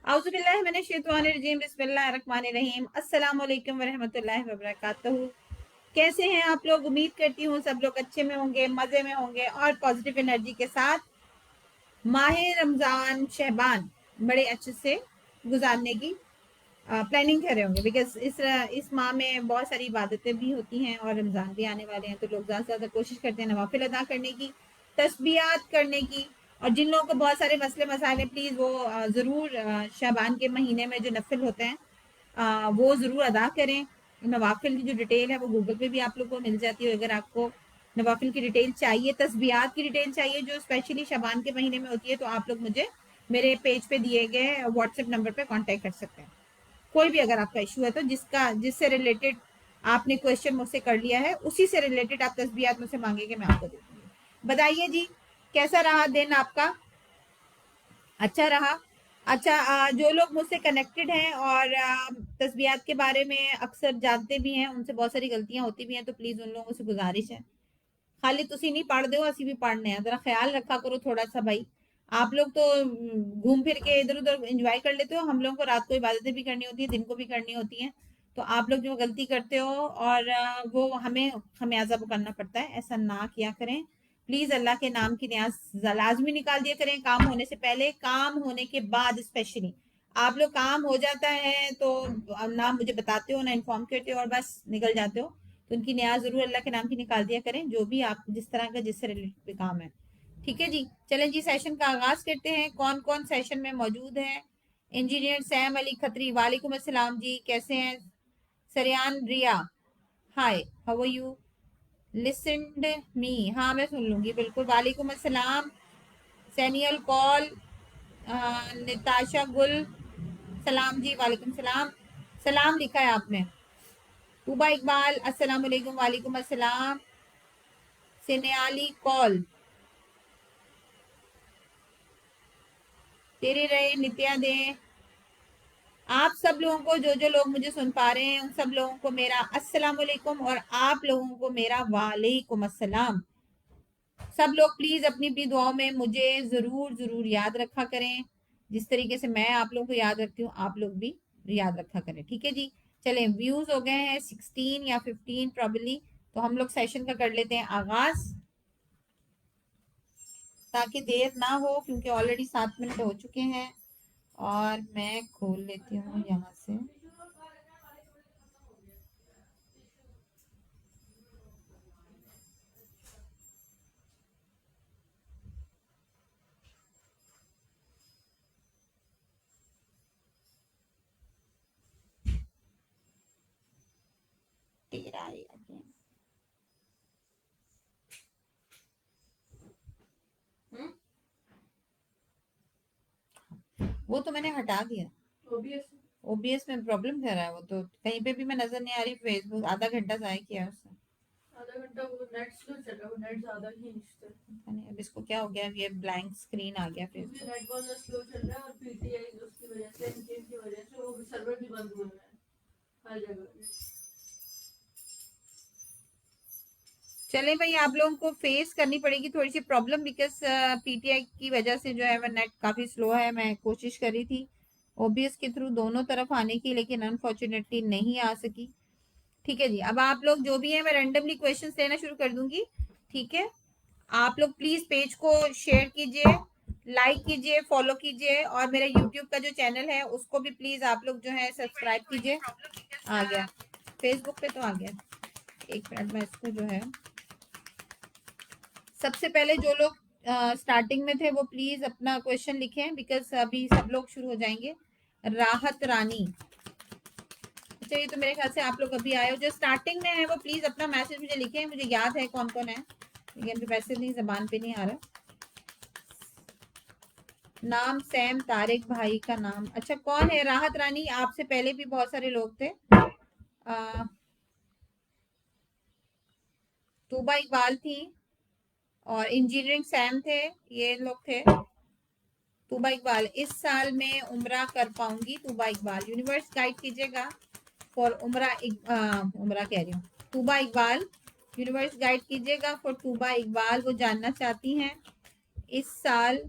औज़ुबिल्लाहि मिनश्शैतानिर्रजीम बिस्मिल्लाहिर्रहमानिर्रहीम अस्सलामु अलैकुम वरहमतुल्लाहि वबरकातुहू। कैसे हैं आप लोग? उम्मीद करती हूँ सब लोग अच्छे में होंगे, मज़े में होंगे और पॉजिटिव एनर्जी के साथ माह रमज़ान शहबान बड़े अच्छे से गुजारने की प्लानिंग कर रहे होंगे। बिकॉज इस माह में बहुत सारी इबादतें भी होती हैं और रमज़ान भी आने वाले हैं, तो लोग ज़्यादा से ज़्यादा कोशिश करते हैं नवाफिल अदा करने की, तस्बीहात करने की। और जिन लोगों को बहुत सारे मसले मसाइल हैं, प्लीज़ वो ज़रूर शबान के महीने में जो नफिल होते हैं वो ज़रूर अदा करें। नवाफिल की जो डिटेल है वो गूगल पे भी आप लोग को मिल जाती है। अगर आपको नवाफिल की डिटेल चाहिए, तस्बीहात की डिटेल चाहिए जो स्पेशली शबान के महीने में होती है, तो आप लोग मुझे मेरे पेज पे दिए गए व्हाट्सएप नंबर पे कांटेक्ट कर सकते हैं। कोई भी अगर आपका इशू है तो जिससे रिलेटेड आपने क्वेश्चन मुझसे कर लिया है, उसी से रिलेटेड आप तस्बीहात मुझसे मांगेंगे, मैं आपको दे दूंगी। बताइए जी, कैसा रहा दिन आपका? अच्छा रहा? अच्छा, जो लोग मुझसे कनेक्टेड हैं और तस्बीहात के बारे में अक्सर जानते भी हैं, उनसे बहुत सारी गलतियां होती भी हैं, तो प्लीज उन लोगों से गुजारिश है, खाली तुसी नहीं पढ़ दो, असी भी पढ़ने हैं, जरा ख्याल रखा करो थोड़ा सा भाई। आप लोग तो घूम फिर के इधर उधर एंजॉय कर लेते हो, हम लोगों को रात को इबादतें भी करनी होती है, दिन को भी करनी होती हैं। तो आप लोग जो गलती करते हो और वो हमें खमियाजा भुगतना पड़ता है, ऐसा ना किया करें प्लीज। अल्लाह के नाम की न्याज लाजमी निकाल दिया करें, काम होने से पहले, काम होने के बाद स्पेशली। आप लोग काम हो जाता है तो ना मुझे बताते हो ना इन्फॉर्म करते हो और बस निकल जाते हो, तो उनकी न्याज जरूर अल्लाह के नाम की निकाल दिया करें, जो भी आप जिस तरह का जिससे रिलेटेड काम है। ठीक है जी, चलें जी, सेशन का आगाज करते हैं। कौन कौन सेशन में मौजूद है? इंजीनियर सैम अली खत्री, वालेकुम अस्सलाम जी, कैसे हैं? सरियान रिया, हाय, हाउ आर यू? लिसनड मी, हाँ मैं सुन लूंगी बिल्कुल। वालेकुम अस्सलाम। सैनियल कॉल, निताशा गुल, सलाम जी, वालेकुम सलाम। सलाम लिखा है आपने। तूबा इकबाल, अस्सलाम वालेकुम, वालेकुम अस्सलाम। सिनेयाली कॉल, तेरे रहे नित्या दे। आप सब लोगों को, जो जो लोग मुझे सुन पा रहे हैं, उन सब लोगों को मेरा अस्सलाम वालेकुम और आप लोगों को मेरा वालेकुम अस्सलाम। सब लोग प्लीज अपनी अपनी दुआओं में मुझे जरूर जरूर याद रखा करें, जिस तरीके से मैं आप लोगों को याद रखती हूँ, आप लोग भी याद रखा करें। ठीक है जी, चलें, व्यूज हो गए हैं 16 या 15 प्रॉबली, तो हम लोग सेशन का कर लेते हैं आगाज, ताकि देर ना हो, क्योंकि ऑलरेडी 7 मिनट हो चुके हैं। और मैं खोल लेती हूँ यहाँ से। तेरा again। वो तो मैंने हटा दिया, ओबीएस में प्रॉब्लम कर रहा है वो, तो कहीं पे भी मैं नजर नहीं आ रही। फेसबुक आधा घंटा जाया किया उसने, आधा घंटा वो नेट स्लो चल रहा है, वो नेट ज्यादा ही खींचता है। नहीं, अब इसको क्या हो गया, ये ब्लैंक स्क्रीन आ गया फेसबुक, नेट बहुत स्लो चल रहा है और पीटीआई उसकी वजह से, एनकेम की वजह से वो सर्वर भी बंद हुआ है हर जगह। चले भाई, आप लोगों को फेस करनी पड़ेगी थोड़ी सी प्रॉब्लम, बिकॉज पीटीआई की वजह से जो है वह नेट काफी स्लो है। मैं कोशिश करी थी ओबीएस के थ्रू दोनों तरफ आने की, लेकिन अनफॉर्चुनेटली नहीं आ सकी। ठीक है जी, अब आप लोग जो भी है, मैं रैंडमली क्वेश्चंस लेना शुरू कर दूंगी। ठीक है, आप लोग प्लीज पेज को शेयर कीजिए, लाइक कीजिए, फॉलो कीजिए, और मेरा यूट्यूब का जो चैनल है उसको भी प्लीज आप लोग जो है सब्सक्राइब कीजिए। आ गया फेसबुक पे, तो आ गया। एक मिनट में इसको जो है, सबसे पहले जो लोग स्टार्टिंग में थे वो प्लीज अपना क्वेश्चन लिखें, बिकॉज अभी सब लोग शुरू हो जाएंगे। राहत रानी, अच्छा ये तो मेरे ख्याल से आप लोग अभी आए हो। जो स्टार्टिंग में है वो प्लीज अपना मैसेज मुझे लिखें, मुझे याद है कौन कौन है, लेकिन अभी मैसेज नहीं, जबान पे नहीं आ रहा। नाम सैम तारिक भाई का नाम, अच्छा कौन है? राहत रानी, आपसे पहले भी बहुत सारे लोग थे। तूबा इकबाल थी और इंजीनियरिंग सैम थे, ये लोग थे। तूबा इकबाल, इस साल में उम्रा कर पाऊंगी? तूबा इकबाल, यूनिवर्स गाइड कीजिएगा फॉर उम्रा, उम्रा कह रही हूँ, तूबा इकबाल, यूनिवर्स गाइड कीजिएगा फॉर तूबा इकबाल। वो जानना चाहती हैं इस साल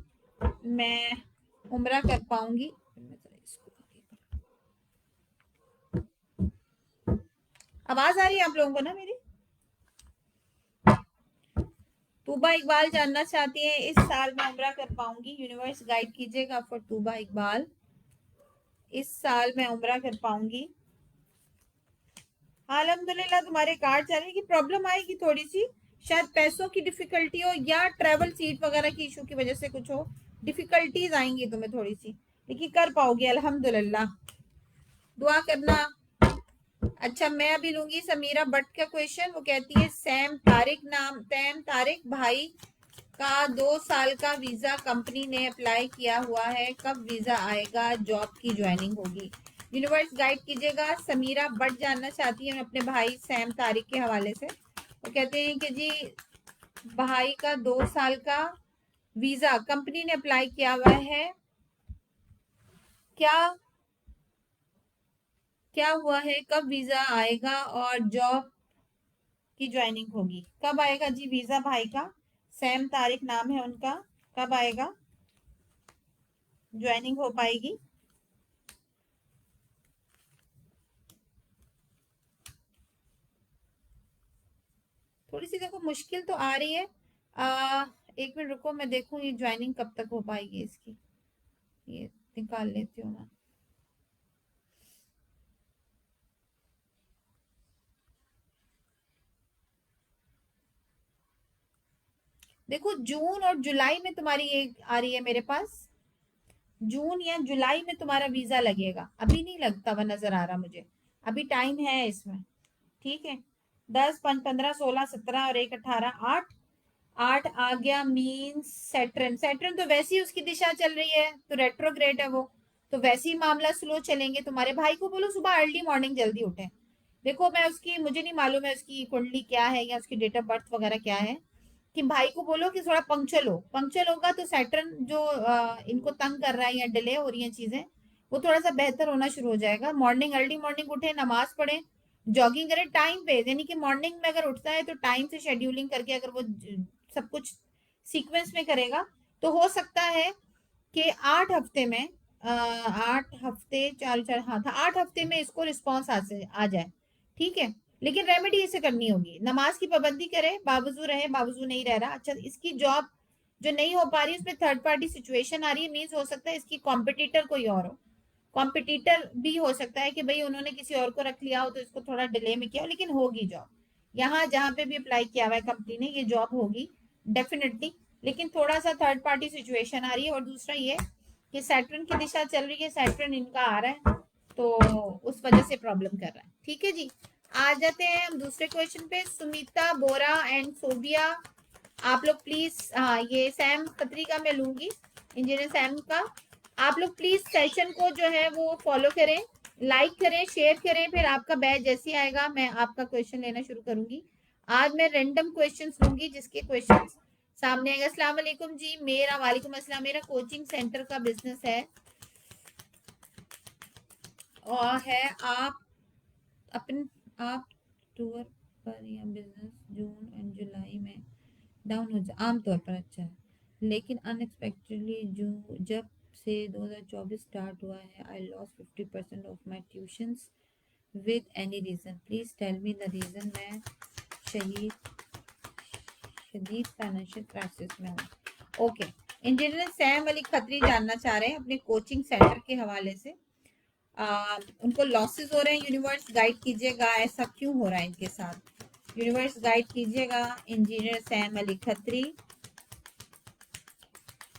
मैं उम्रा कर पाऊंगी? आवाज आ रही है आप लोगों को ना मेरी? तूबा इकबाल जानना चाहती है इस साल मैं उम्रा कर पाऊंगी? यूनिवर्स गाइड कीजिएगा फॉर तूबा इकबाल, इस साल मैं उम्रा कर पाऊंगी? अल्हम्दुलिल्लाह तुम्हारे कार्ड चल रही, की प्रॉब्लम आएगी थोड़ी सी, शायद पैसों की डिफिकल्टी हो या ट्रेवल सीट वगैरह की इशू की वजह से कुछ हो, डिफिकल्टीज आएंगी तुम्हें थोड़ी सी, लेकिन कर पाओगी अल्हम्दुलिल्लाह, दुआ करना। अच्छा, मैं अभी लूंगी समीरा भट्ट का क्वेश्चन। वो कहती है सैम तारिक भाई का 2 साल का वीजा कंपनी ने अप्लाई किया हुआ है, कब वीजा आएगा, जॉब की ज्वाइनिंग होगी? यूनिवर्स गाइड कीजिएगा। समीरा भट्ट जानना चाहती है अपने भाई सैम तारिक के हवाले से। वो कहते हैं कि जी भाई का 2 साल का वीजा कंपनी ने अप्लाई किया हुआ है, क्या क्या हुआ है, कब वीजा आएगा और जॉब की ज्वाइनिंग होगी? कब आएगा जी वीजा भाई का? सैम तारिक नाम है उनका। कब आएगा, ज्वाइनिंग हो पाएगी? थोड़ी सी देखो मुश्किल तो आ रही है। एक मिनट रुको, मैं देखूं ये ज्वाइनिंग कब तक हो पाएगी इसकी, ये निकाल लेती हूँ मैं। देखो जून और जुलाई में तुम्हारी एक आ रही है मेरे पास, जून या जुलाई में तुम्हारा वीजा लगेगा, अभी नहीं लगता हुआ नजर आ रहा मुझे, अभी टाइम है इसमें। ठीक है, 10, 15, 16, 17 और 1, 18, 8, 8 आ गया मीन्स सैटर्न, सैटर्न तो वैसे ही उसकी दिशा चल रही है तो रेट्रोग्रेड है वो, तो वैसे ही मामला स्लो चलेंगे। तुम्हारे भाई को बोलो सुबह अर्ली मॉर्निंग जल्दी उठे। देखो मैं उसकी, मुझे नहीं मालूम है उसकी कुंडली क्या है या उसकी डेट ऑफ बर्थ वगैरह क्या है, कि भाई को बोलो कि थोड़ा पंक्चुअल हो, पंक्चुअल होगा तो सैटर्न जो इनको तंग कर रहा है या डिले हो रही है चीजें, वो थोड़ा सा बेहतर होना शुरू हो जाएगा। मॉर्निंग अर्ली मॉर्निंग उठे, नमाज पढ़े, जॉगिंग करे टाइम पे, यानी कि मॉर्निंग में अगर उठता है तो टाइम से शेड्यूलिंग करके अगर वो सब कुछ सीक्वेंस में करेगा तो हो सकता है कि 8 हफ्ते में 8 हफ्ते, 4 4, हाँ था 8 हफ्ते में इसको रिस्पॉन्स आ जाए। ठीक है, लेकिन रेमेडी इसे करनी होगी, नमाज की पाबंदी करे, बावजू रहे, बावजू नहीं रह रहा। अच्छा, इसकी जॉब जो नहीं हो पा रही उसमें थर्ड पार्टी सिचुएशन आ रही है, मीन्स हो सकता है इसकी कॉम्पिटिटर कोई और हो, कॉम्पिटिटर भी हो सकता है कि भाई उन्होंने किसी और को रख लिया हो तो इसको थोड़ा डिले में किया हो, लेकिन होगी जॉब। यहाँ जहाँ पे भी अप्लाई किया हुआ है कंपनी ने, ये जॉब होगी डेफिनेटली, लेकिन थोड़ा सा थर्ड पार्टी सिचुएशन आ रही है। और दूसरा ये कि सैटर्न की दिशा चल रही है, सैटर्न इनका आ रहा है तो उस वजह से प्रॉब्लम कर रहा है। ठीक है जी, आ जाते हैं हम दूसरे क्वेश्चन पे। सुमिता बोरा एंड सोबिया, आप लोग प्लीज, हाँ ये सैम खत्री का मैं लूंगी, इंजीनियर सैम का। आप लोग प्लीज सेशन को जो है वो फॉलो करें, लाइक करें, शेयर करें, फिर आपका बैच जैसे आएगा मैं आपका क्वेश्चन लेना शुरू करूंगी। आज मैं रैंडम क्वेश्चंस लूंगी जिसके क्वेश्चंस सामने आएगा। अस्सलाम वालेकुम जी, मेरा वालेकुम अस्सलाम, मेरा कोचिंग सेंटर का बिजनेस है और है आप अपन आप टूर पर या बिजनेस जून एंड जुलाई में डाउन हो जाए आमतौर पर, अच्छा है, लेकिन अनएक्सपेक्टेडली जो जब से 2024 स्टार्ट हुआ है I lost 50% of my tuitions with any reason, please tell me the reason. मैं शहीद शदीद फाइनेंशियल क्राइसिस में हूँ। Okay, engineer Sam Ali Khatri जानना चाह रहे हैं अपने कोचिंग सेंटर के हवाले से। उनको लॉसेस हो रहे हैं, यूनिवर्स गाइड कीजिएगा ऐसा क्यों हो रहा है इनके साथ, यूनिवर्स गाइड कीजिएगा। इंजीनियर सैम अली खत्री,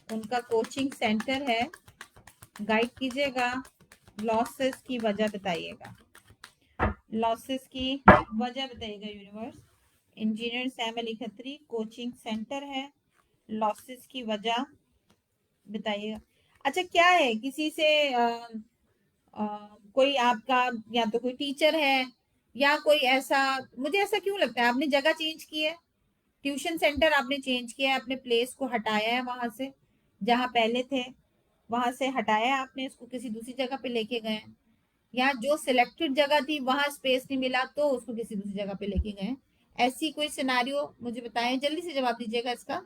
उनका कोचिंग सेंटर है, गाइड कीजिएगा, लॉसेस की वजह बताइएगा, लॉसेस की वजह बताइएगा universe. Engineer Sam Ali Khatri, coaching centre है, लॉसेस की वजह बताइएगा। अच्छा, क्या है किसी से कोई आपका या तो कोई टीचर है या कोई ऐसा, मुझे ऐसा क्यों लगता है आपने जगह चेंज की है, ट्यूशन सेंटर आपने चेंज किया है, अपने प्लेस को हटाया है वहां से, जहाँ पहले थे वहां से हटाया है आपने, इसको किसी दूसरी जगह पे लेके गए हैं, या जो सिलेक्टेड जगह थी वहां स्पेस नहीं मिला तो उसको किसी दूसरी जगह पे लेके गए। ऐसी कोई सिनारियो मुझे बताएं, जल्दी से जवाब दीजिएगा इसका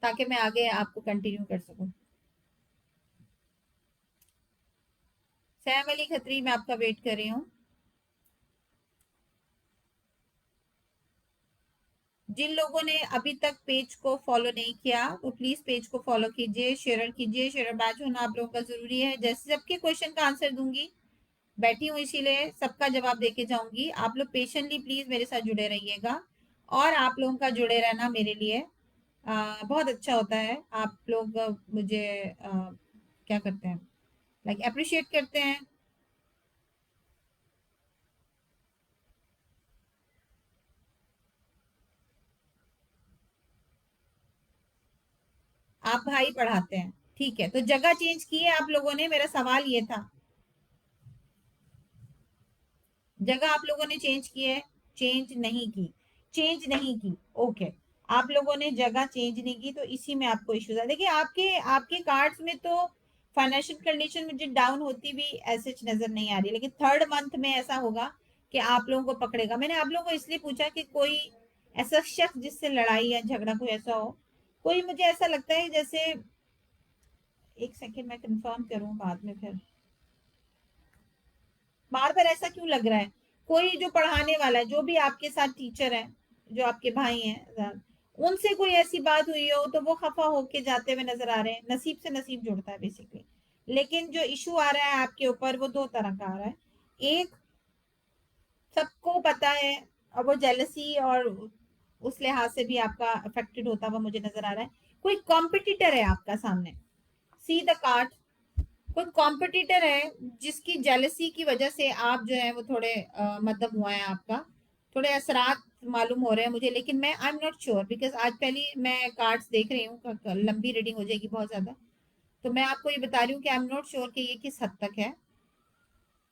ताकि मैं आगे आपको कंटिन्यू कर सकूं। सैम अली खत्री, मैं आपका वेट कर रही हूँ। जिन लोगों ने अभी तक पेज को फॉलो नहीं किया वो प्लीज पेज को फॉलो कीजिए, शेयर कीजिए। शेयर बैच होना आप लोगों का जरूरी है। जैसे सबके क्वेश्चन का आंसर दूंगी, बैठी हूँ इसीलिए सबका जवाब देके जाऊंगी। आप लोग पेशेंटली प्लीज मेरे साथ जुड़े रहिएगा, और आप लोगों का जुड़े रहना मेरे लिए बहुत अच्छा होता है। आप लोग मुझे क्या करते हैं, लाइक अप्रिशिएट करते हैं। आप भाई पढ़ाते हैं, ठीक है। तो जगह चेंज की है आप लोगों ने, मेरा सवाल ये था। जगह आप लोगों ने चेंज की है? चेंज नहीं की, चेंज नहीं की, ओके। आप लोगों ने जगह चेंज नहीं की तो इसी में आपको इश्यूज है। देखिए आपके आपके कार्ड्स में तो फाइनेंशियल कंडीशन मुझे डाउन होती भी ऐसे नजर नहीं आ रही, लेकिन थर्ड मंथ में ऐसा होगा कि आप लोगों को पकड़ेगा। मैंने आप लोगों को इसलिए पूछा कि कोई ऐसा शख्स जिससे लड़ाई या झगड़ा कोई ऐसा हो, कोई मुझे ऐसा लगता है जैसे, एक सेकेंड मैं कंफर्म करूं बाद में फिर। बार बार ऐसा क्यों लग रहा है? कोई जो पढ़ाने वाला है, जो भी आपके साथ टीचर है, जो आपके भाई हैं, उनसे कोई ऐसी बात हुई हो तो वो खफा होके जाते हुए नजर आ रहे हैं। नसीब से नसीब जुड़ता है बेसिकली। लेकिन जो इशू आ रहा है आपके ऊपर वो दो तरह का आ रहा है। एक, सबको पता है, और वो जेलसी और उस लिहाज से भी आपका अफेक्टेड होता हुआ मुझे नजर आ रहा है। कोई कॉम्पिटिटर है आपका सामने, सी द कार्ड। कोई कॉम्पिटिटर है जिसकी जेलसी की वजह से आप जो है वो थोड़े मतलब हुआ है आपका, थोड़े असरात मालूम हो रहे हैं मुझे। लेकिन मैं I am not sure, because आज पहली मैं कार्ड्स देख रही हूँ, लंबी रीडिंग हो जाएगी बहुत ज्यादा। तो मैं आपको ये बता रही हूँ कि आई एम नॉट श्योर कि ये किस हद तक है।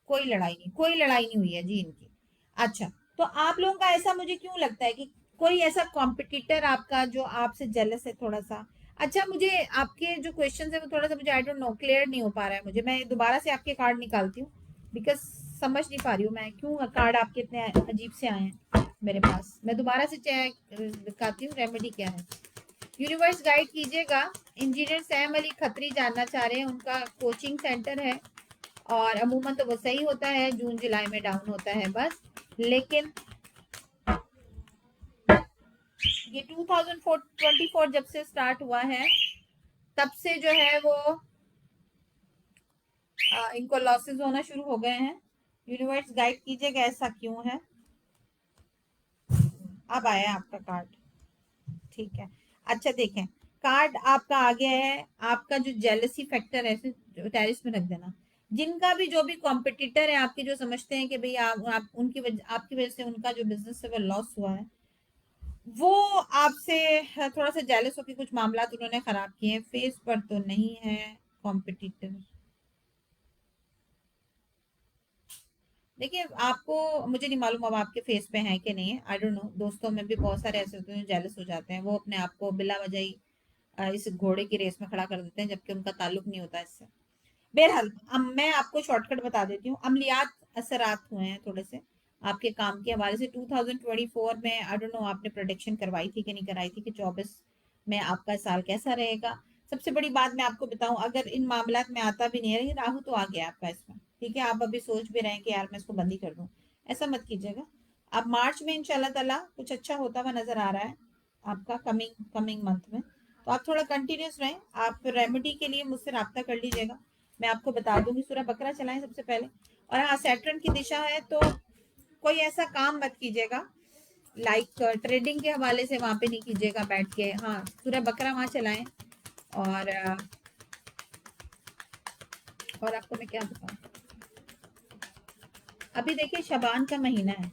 कोई लड़ाई नहीं, कोई लड़ाई नहीं हुई है जी इनकी। अच्छा, तो आप लोगों का ऐसा मुझे क्यों लगता है कि कोई ऐसा कॉम्पिटिटर आपका जो आपसे जेलस है थोड़ा सा। अच्छा, मुझे आपके जो क्वेश्चन है वो थोड़ा सा मुझे आई डोंट नो क्लियर नहीं हो पा रहा है मुझे। मैं दोबारा से आपके कार्ड निकालती हूँ, बिकॉज समझ नहीं पा रही हूँ मैं क्यों कार्ड आपके इतने अजीब से आए हैं मेरे पास। मैं दोबारा से चेक दिखाती हूँ रेमेडी क्या है। यूनिवर्स गाइड कीजिएगा। इंजीनियर सैम अली खत्री जानना चाह रहे हैं, उनका कोचिंग सेंटर है, और अमूमन तो वो सही होता है, जून जुलाई में डाउन होता है बस। लेकिन ये 2024 जब से स्टार्ट हुआ है तब से जो है वो इनको लॉसेस होना शुरू हो गए हैं। यूनिवर्स गाइड कीजिएगा ऐसा क्यों है। अब आया आपका कार्ड, ठीक है। अच्छा देखें, कार्ड आपका आ गया है। आपका जो जेलसी फैक्टर है टेरिस में रख देना। जिनका भी जो भी कॉम्पिटिटर है आपके, जो समझते हैं कि भाई आप उनकी वजह, आपकी वजह से उनका जो बिजनेस है वो लॉस हुआ है, वो आपसे थोड़ा सा जेलस होकर कुछ मामला उन्होंने खराब किए हैं। फेस पर तो नहीं है कॉम्पिटिटर। देखिए आपको, मुझे नहीं मालूम अब आपके फेस पे है कि नहीं है, आई डोंट नो। दोस्तों में भी बहुत सारे ऐसे होते हैं जो जेलस हो जाते हैं, वो अपने आप को बिला वजह ही इस घोड़े की रेस में खड़ा कर देते हैं, जबकि उनका ताल्लुक नहीं होता इससे। बहरहाल अब मैं आपको शॉर्टकट बता देती हूँ। अमलियात असरात हुए हैं थोड़े से आपके काम के हवाले से 2024 में। आई डोंट नो आपने प्रोडिक्शन करवाई थी कि नहीं कराई थी कि 24 में आपका साल कैसा रहेगा। सबसे बड़ी बात मैं आपको बताऊं, अगर इन मामलात में आता भी नहीं है, लेकिन राहु तो आ गया आपका इसमें, ठीक है। आप अभी सोच भी रहे हैं कि यार मैं इसको बंद ही कर दूं, ऐसा मत कीजिएगा। अब मार्च में इंशाल्लाह ताला कुछ अच्छा होता हुआ नजर आ रहा है आपका, कमिंग कमिंग मंथ में। तो आप थोड़ा कंटिन्यूस रहें। आप रेमेडी के लिए मुझसे रब्ता कर लीजिएगा, मैं आपको बता दूंगी। सूरह बकरा चलाएं सबसे पहले। और हाँ, सैटर्न की दिशा है तो कोई ऐसा काम मत कीजिएगा, लाइक ट्रेडिंग के हवाले से वहां पे नहीं कीजिएगा बैठ के। हाँ, सूरह बकरा वहां चलाएं। और और आपको मैं क्या बताऊं, अभी देखिए शबान का महीना है।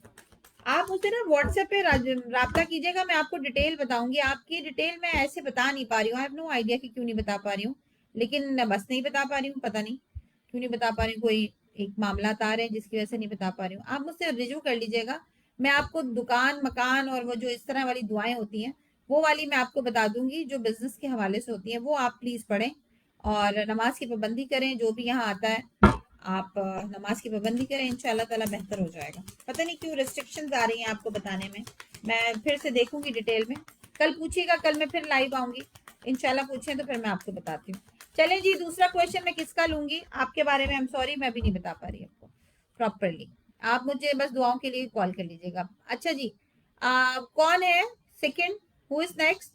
आप मुझसे ना व्हाट्सएप पे राब्ता कीजिएगा, मैं आपको डिटेल बताऊंगी। आपकी डिटेल मैं ऐसे बता नहीं पा रही हूँ, आई हैव नो आइडिया कि क्यों नहीं बता पा रही हूँ। लेकिन मैं बस नहीं बता पा रही हूँ, पता नहीं क्यों नहीं बता पा रही हूँ। कोई एक मामला आ रहे हैं जिसकी वजह से नहीं बता पा रही हूँ। आप मुझसे रिज्यू कर लीजिएगा, मैं आपको दुकान मकान और वो जो इस तरह वाली दुआएं होती हैं वो वाली मैं आपको बता दूंगी, जो बिजनेस के हवाले से होती हैं वो आप प्लीज पढ़ें। और नमाज की पाबंदी करें, जो भी यहाँ आता है आप नमाज की पाबंदी करें, इंशाल्लाह ताला बेहतर हो जाएगा। पता नहीं क्यों रिस्ट्रिक्शंस आ रही हैं आपको बताने में, मैं फिर से देखूंगी डिटेल में। कल पूछिएगा, कल मैं फिर लाइव आऊंगी, इंशाल्लाह पूछें तो फिर मैं आपको बताती हूँ। चलें जी, दूसरा क्वेश्चन मैं किसका लूंगी आपके बारे में, आई एम सॉरी मैं भी नहीं बता पा रही आपको प्रॉपरली। आप मुझे बस दुआओं के लिए कॉल कर लीजिएगा। अच्छा जी, कौन है सेकंड, हु इज नेक्स्ट?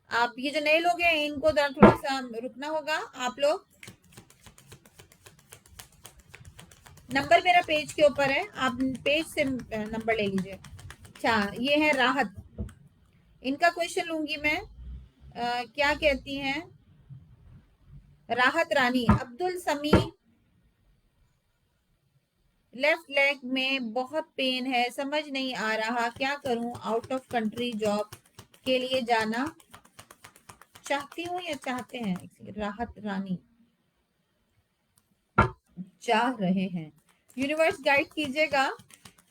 आप ये जो नए लोग हैं इनको थोड़ा सा रुकना होगा। आप लोग, नंबर मेरा पेज के ऊपर है, आप पेज से नंबर ले लीजिए। अच्छा, ये है राहत, इनका क्वेश्चन लूंगी मैं। क्या कहती हैं राहत रानी? अब्दुल समी, लेफ्ट लेग में बहुत पेन है, समझ नहीं आ रहा क्या करूं, आउट ऑफ कंट्री जॉब के लिए जाना चाहती हूँ या चाहते हैं? राहत रानी चाह रहे हैं, यूनिवर्स गाइड कीजिएगा।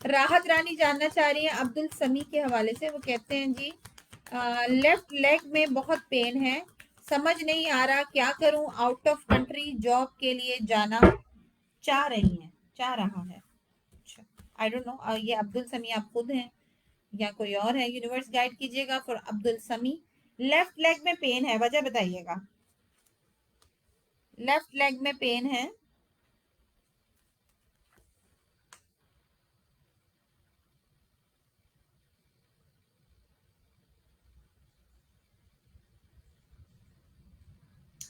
राहत रानी जानना चाह रही है अब्दुल समी के हवाले से। वो कहते हैं जी, लेफ्ट लेग में बहुत पेन है, समझ नहीं आ रहा क्या करूं, आउट ऑफ कंट्री जॉब के लिए जाना चाह रही हैं, चाह रहा है। अच्छा, आई डोंट नो ये अब्दुल समी आप खुद हैं या कोई और है? यूनिवर्स गाइड कीजिएगा फॉर अब्दुल समी। लेफ्ट लेग में पेन है, वजह बताइएगा। लेफ्ट लेग में पेन है,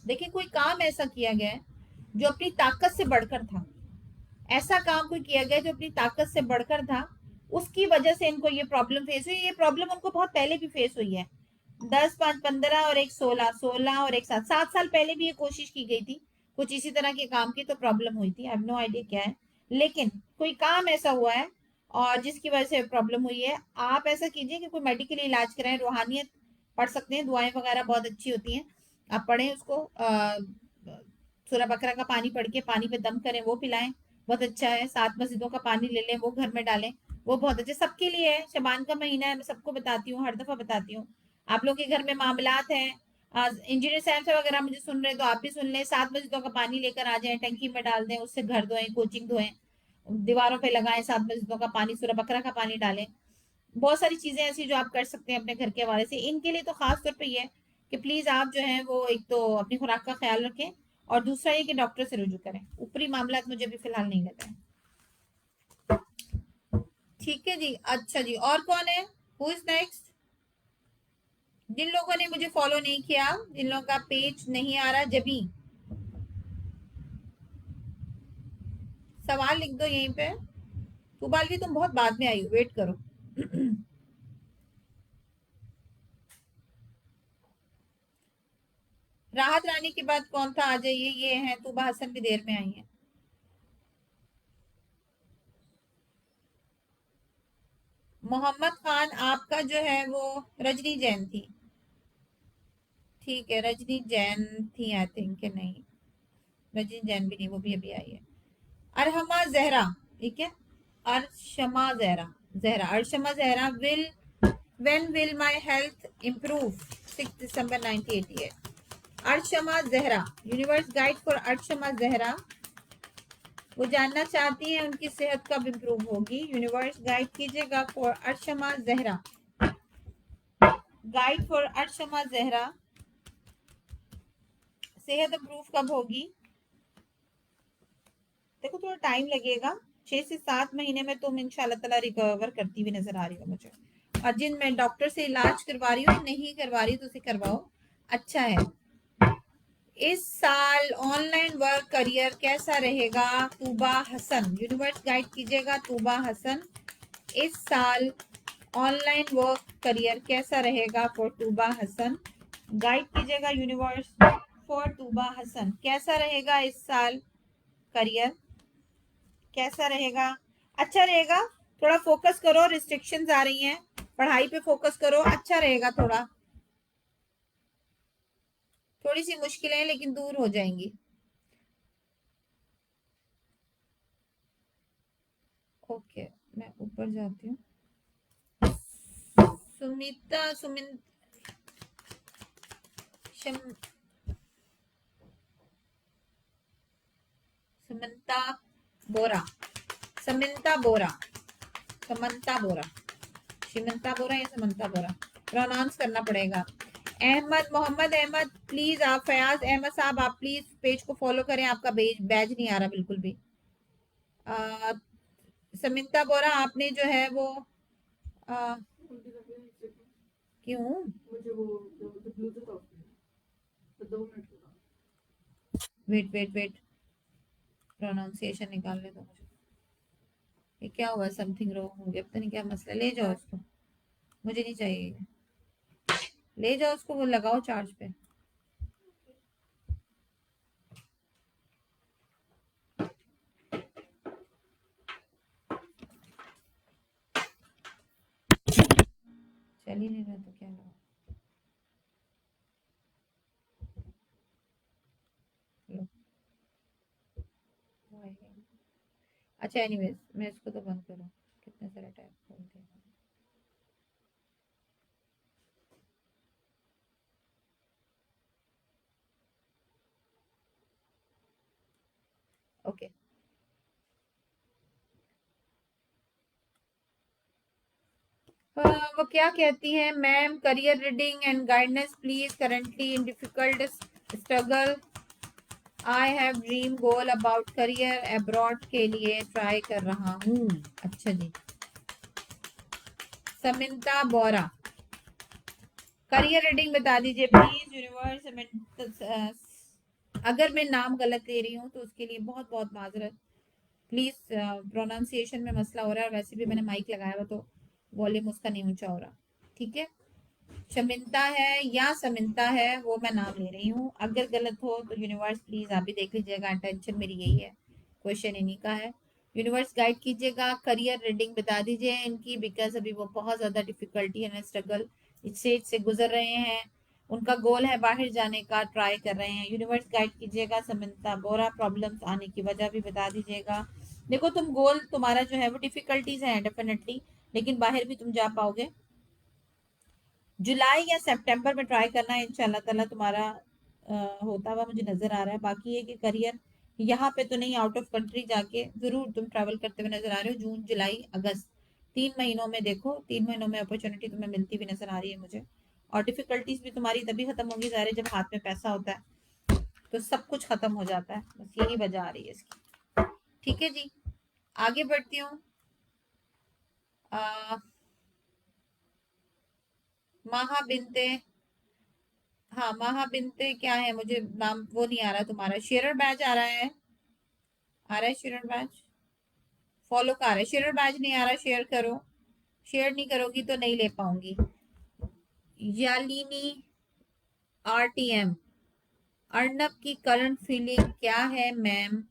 देखिए कोई काम ऐसा किया गया है जो अपनी ताकत से बढ़कर था, ऐसा काम कोई किया गया जो अपनी ताकत से बढ़कर था, उसकी वजह से इनको ये प्रॉब्लम फेस हुई। ये प्रॉब्लम उनको बहुत पहले भी फेस हुई है, 10, 5, 15 और एक 16, 16 और एक 7, 7 साल पहले भी ये कोशिश की गई थी कुछ इसी तरह के काम की, तो प्रॉब्लम हुई थी। आई हैव नो आइडिया क्या है, लेकिन कोई काम ऐसा हुआ है और जिसकी वजह से प्रॉब्लम हुई है। आप ऐसा कीजिए कि कोई मेडिकल इलाज कराएं, रूहानियत पढ़ सकते हैं, दुआएं वगैरह बहुत अच्छी होती हैं, आप पढ़ें उसको। सूरह बकरा का पानी पढ़ के पानी पे दम करें, वो पिलाएं, बहुत अच्छा है। 7 मस्जिदों का पानी ले लें, वो घर में डालें, वो बहुत अच्छा सबके लिए है। शबान का महीना है, मैं सबको बताती हूँ, हर दफा बताती हूँ। आप लोग के घर में मामलात हैं, इंजीनियर साहब से वगैरह मुझे सुन रहे हैं तो आप भी सुन लें। 7 मस्जिदों का पानी लेकर आ जाएं, टंकी में डाल दें, उससे घर धोएं, कोचिंग धोएं, दीवारों पे लगाएं 7 मस्जिदों का पानी, सूरह बकरा का पानी डालें। बहुत सारी चीजें ऐसी जो आप कर सकते हैं अपने घर के हवाले से। इनके लिए तो खास तौर पे ये है कि प्लीज आप जो है वो एक तो अपनी खुराक का ख्याल रखें, और दूसरा ये कि डॉक्टर से रुजू करें। ऊपरी मामला मुझे भी फिलहाल नहीं लग रहा है। ठीक है जी, अच्छा जी, और कौन है? Who is next? जिन लोगों ने मुझे फॉलो नहीं किया, जिन लोगों का पेज नहीं आ रहा, जबी सवाल लिख दो यहीं पे। तुबाल भी तुम बहुत बाद में आई हो, वेट करो। राहत रानी के बाद कौन था? आ जाइए, ये है तुबा हसन भी देर में आई है। मोहम्मद खान आपका जो है वो रजनी जैन थी, ठीक है, रजनी जैन थी आई थिंक, कि नहीं, रजनी जैन भी नहीं, वो भी अभी आई है। अरहमा जहरा, ठीक है, Arshama Zahra, Zahra Arshama Zahra will, when will my health improve? 6 दिसंबर 1988। Arshama Zahra, universe guide for Arshama Zahra. वो जानना चाहती हैं उनकी सेहत कब इम्प्रूव होगी। यूनिवर्स गाइड कीजिएगा for Arshama Zahra, guide for Arshama Zahra, सेहत इम्प्रूव कब होगी? देखो थोड़ा टाइम लगेगा, 6 से 7 महीने में तुम इंशाल्लाह ताला रिकवर करती हुई नजर आ रही हो मुझे। और जिन मैं डॉक्टर से इलाज करवा रही हूँ, नहीं करवा रही तो उसे करवाओ, अच्छा है। इस साल ऑनलाइन वर्क करियर कैसा रहेगा? तूबा हसन, यूनिवर्स गाइड कीजिएगा तूबा हसन, इस साल ऑनलाइन वर्क करियर कैसा रहेगा फॉर तूबा हसन? गाइड कीजिएगा यूनिवर्स फॉर तूबा हसन, कैसा रहेगा इस साल करियर, कैसा रहेगा? अच्छा रहेगा, थोड़ा फोकस करो, रिस्ट्रिक्शंस आ रही हैं, पढ़ाई पे फोकस करो, अच्छा रहेगा। थोड़ा, थोड़ी सी मुश्किलें लेकिन दूर हो जाएंगी। ओके, मैं ऊपर जाती हूँ। सुमिता, शम, समंता बोरा, समंता बोरा, समंता बोरा, शिमंता बोरा या समंता बोरा, प्रोनाउंस करना पड़ेगा। अहमद, मोहम्मद अहमद, प्लीज आप, फयाज अहमद साहब, आप प्लीज पेज को फॉलो करें, आपका बैज नहीं आ रहा बिल्कुल भी। समिता बोरा आपने जो है वो क्यों? मुझे वो ब्लूटूथ ऑफ तो 2 minute wait wait wait, pronunciation निकालने दो मुझे। ये क्या हुआ? समथिंग रॉन्ग हो गया, पता नहीं क्या मसला। ले जाओ उसको, मुझे नहीं चाहिए। ले जाओ उसको, वो लगाओ चार्ज पे। चल ही नहीं रहा तो क्या लगाओ। लो। अच्छा एनीवेज, मैं इसको तो बंद करूँ। कितने सारे टैब खोलते हैं। ओके। वो क्या कहती हैं? Ma'am, career reading and guidance please, currently in difficult struggle. I have dream goal about career abroad के लिए ट्राई कर रहा हूँ। अच्छा जी। समिंता बोरा, करियर रीडिंग बता दीजिए प्लीज यूनिवर्स। अगर मैं नाम गलत ले रही हूँ तो उसके लिए बहुत बहुत माजरत। प्लीज, प्रोनाउंसिएशन में मसला हो रहा है। वैसे भी मैंने माइक लगाया हुआ तो वॉल्यूम उसका नहीं ऊंचा हो रहा। ठीक है, शमिंता है या समिंता है, वो मैं नाम ले रही हूँ। अगर गलत हो तो यूनिवर्स प्लीज आप भी देख लीजिएगा। इंटेंशन मेरी यही है, क्वेश्चन इन्हीं का है। यूनिवर्स गाइड कीजिएगा, करियर रीडिंग बता दीजिए इनकी, बिकॉज अभी वो बहुत ज्यादा डिफिकल्टी है, स्ट्रगल स्टेज से गुजर रहे हैं। उनका गोल है बाहर जाने का, ट्राई कर रहे हैं। यूनिवर्स गाइड कीजिएगा। समिंता बोरा, प्रॉब्लम्स आने की वजह भी बता दीजिएगा। देखो, तुम गोल तुम्हारा जो है वो डिफिकल्टीज है डेफिनेटली, लेकिन बाहर भी तुम जा पाओगे। जुलाई या सितंबर में ट्राई करना है, इंशाल्लाह ताला तुम्हारा होता हुआ मुझे नजर आ रहा है। बाकी है कि करियर यहाँ पे तो नहीं, आउट ऑफ कंट्री जाके जरूर तुम ट्रैवल करते हुए नजर आ रहे हो। जून जुलाई अगस्त 3 महीनों में देखो, 3 महीनों में अपॉर्चुनिटी तुम्हें मिलती भी नजर आ रही है मुझे। और डिफिकल्टीज भी तुम्हारी तभी खत्म होगी ज़ाहिर है, जब हाथ में पैसा होता है तो सब कुछ खत्म हो जाता है। बस यही वजह आ रही है इसकी। ठीक है जी, आगे बढ़ती हूँ। माहा बिनते, हाँ माहा बिनते क्या है, मुझे नाम वो नहीं आ रहा तुम्हारा। शेरर बैच आ रहा है? आ रहा है शेरर बैच? फॉलो का आ रहा है, शेरर बैच नहीं आ रहा। शेयर करो, शेयर नहीं करोगी तो नहीं ले पाऊंगी। यालिनी आरटीएम, अर्नब की करंट फीलिंग क्या है मैम?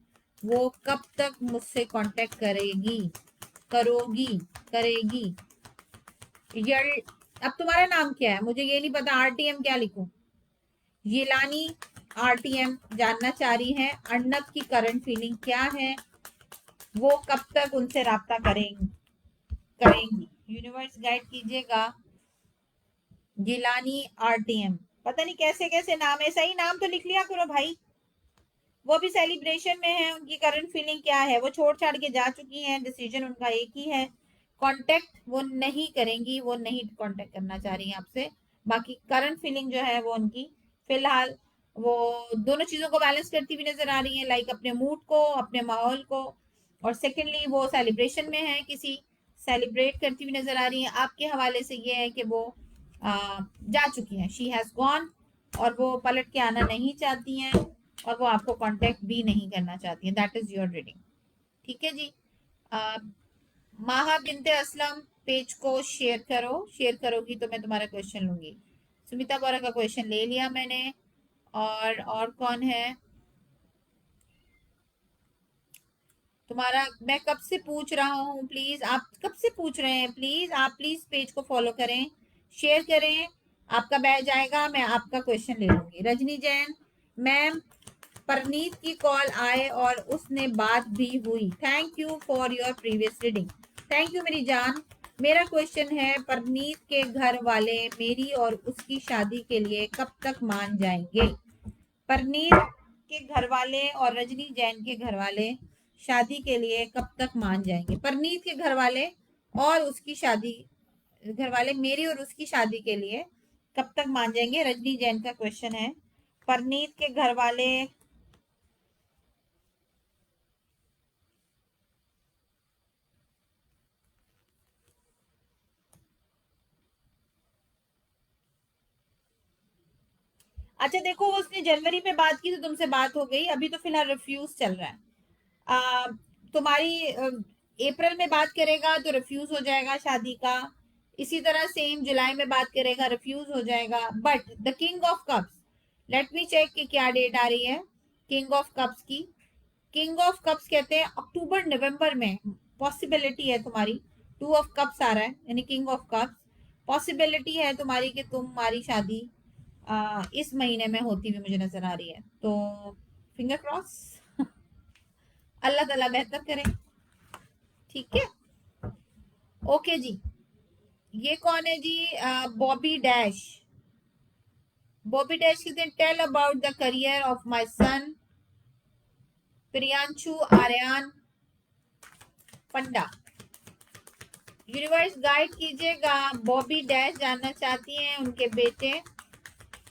वो कब तक मुझसे कांटेक्ट करेगी, करोगी, करेगी? यल, अब तुम्हारा नाम क्या है मुझे ये नहीं पता। आरटीएम क्या लिखूं? येलानी आरटीएम जानना चाह रही है अर्नब की करंट फीलिंग क्या है, वो कब तक उनसे राब्ता करेंगी, करेंगी। यूनिवर्स गाइड कीजिएगा। गिलानी आरटीएम, पता नहीं कैसे कैसे नाम है, सही नाम तो लिख लिया करो भाई। वो भी सेलिब्रेशन में है, उनकी करंट फीलिंग क्या है? वो छोड़ छाड़ के जा चुकी हैं, डिसीजन उनका एक ही है, कांटेक्ट वो नहीं करेंगी, वो नहीं कांटेक्ट करना चाह रही हैं आपसे। बाकी करंट फीलिंग जो है वो उनकी फिलहाल, वो दोनों चीजों को बैलेंस करती हुई नजर आ रही है, लाइक अपने मूड को, अपने माहौल को। और सेकेंडली वो सेलिब्रेशन में है, किसी सेलिब्रेट करती हुई नजर आ रही है। आपके हवाले से ये है कि वो जा चुकी हैं, शी हैज गॉन, और वो पलट के आना नहीं चाहती हैं, और वो आपको कांटेक्ट भी नहीं करना चाहती है। That is your reading. ठीक है जी। आ, माहा बिनते असलम, पेज को शेयर करो। शेयर करोगी तो मैं तुम्हारा क्वेश्चन लूंगी। सुमिता बोरा का क्वेश्चन ले लिया मैंने। और कौन है तुम्हारा? मैं कब से पूछ रहा हूँ, प्लीज आप कब से पूछ रहे हैं? प्लीज आप प्लीज पेज को फॉलो करें, शेयर करें। आपका बैच आएगा, मैं आपका क्वेश्चन ले लूंगी। रजनी जैन, मैम परनीत की कॉल आए और उसने बात भी हुई। Thank you for your previous reading. Thank you मेरी जान। मेरा क्वेश्चन है, परनीत के घर वाले मेरी और उसकी शादी के लिए कब तक मान जाएंगे? परनीत के घर वाले और रजनी जैन के घर वाले शादी के लिए कब तक मान जाएंगे? परनीत के घर वाले और उसकी शादी, घर वाले मेरी और उसकी शादी के लिए कब तक मान जाएंगे? रजनी जैन का क्वेश्चन है। परनीत के घर वाले, अच्छा देखो, वो उसने जनवरी में बात की तो तुमसे बात हो गई, अभी तो फिलहाल रिफ्यूज चल रहा है। आ, तुम्हारी अप्रैल में बात करेगा तो रिफ्यूज हो जाएगा शादी का। इसी तरह सेम जुलाई में बात करेगा, रिफ्यूज हो जाएगा। But the king of cups, let me check कि क्या डेट आ रही है किंग ऑफ कप्स की। किंग ऑफ कप्स कहते हैं अक्टूबर नवंबर में पॉसिबिलिटी है तुम्हारी। टू ऑफ कप्स आ रहा है यानी किंग ऑफ कप्स। पॉसिबिलिटी है तुम्हारी कि तुम्हारी शादी इस महीने में होती हुई मुझे नजर आ रही है, तो फिंगर क्रॉस। अल्लाह ताला बेहतर करे। ठीक है, ओके जी। ये कौन है जी? बॉबी डैश। बॉबी डैश कहते हैं tell about the career of my son Priyanshu Aryan Panda. Universe guide कीजिएगा, बॉबी डैश जानना चाहती हैं उनके बेटे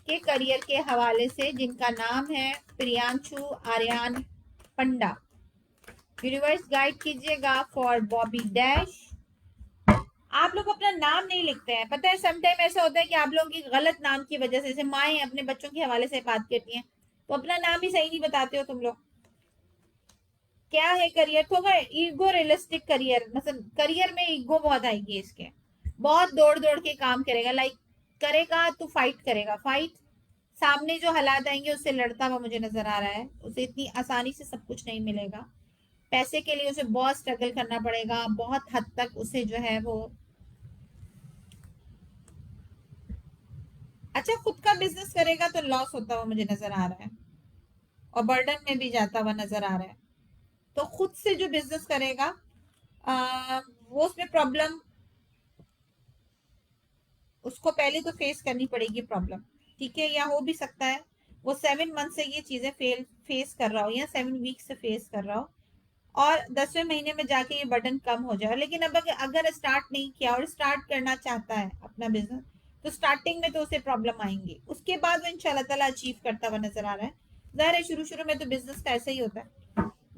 के करियर के हवाले से जिनका नाम है प्रियांशु आर्यन पंडा। यूनिवर्स गाइड कीजिएगा फॉर बॉबी डैश। आप लोग अपना नाम नहीं लिखते हैं, पता है समटाइम ऐसा होता है कि आप लोगों की गलत नाम की वजह से, जैसे माएँ अपने बच्चों के हवाले से बात करती हैं तो अपना नाम ही सही नहीं बताते हो तुम लोग। क्या है करियर, थोड़ा ईगो रियलिस्टिक करियर, मतलब करियर में ईगो बहुत आएगी इसके। बहुत दौड़ दौड़ के काम करेगा, लाइक करेगा तो फाइट करेगा, फाइट। सामने जो हालात आएंगे उससे लड़ता हुआ मुझे नजर आ रहा है। उसे इतनी आसानी से सब कुछ नहीं मिलेगा। पैसे के लिए उसे बहुत स्ट्रगल करना पड़ेगा, बहुत हद तक उसे जो है वो। अच्छा, खुद का बिजनेस करेगा तो लॉस होता हुआ मुझे नजर आ रहा है, और बर्डन में भी जाता हुआ नजर आ रहा है। तो खुद से जो बिजनेस करेगा वो उसमें प्रॉब्लम उसको पहले तो फेस करनी पड़ेगी प्रॉब्लम। ठीक है, या हो भी सकता है वो 7 मंथ से ये चीजें फेस कर रहा हो, या 7 वीक से फेस कर रहा हो, और 10वें महीने में जाके ये बर्डन कम हो जाए। लेकिन अब अगर स्टार्ट नहीं किया और स्टार्ट करना चाहता है अपना बिजनेस, तो स्टार्टिंग में तो उसे प्रॉब्लम आएंगी, उसके बाद वो इंशाल्लाह ताला अचीव करता हुआ नजर आ रहा है। जाहिर है शुरू शुरू में तो बिजनेस का ऐसा ही होता है,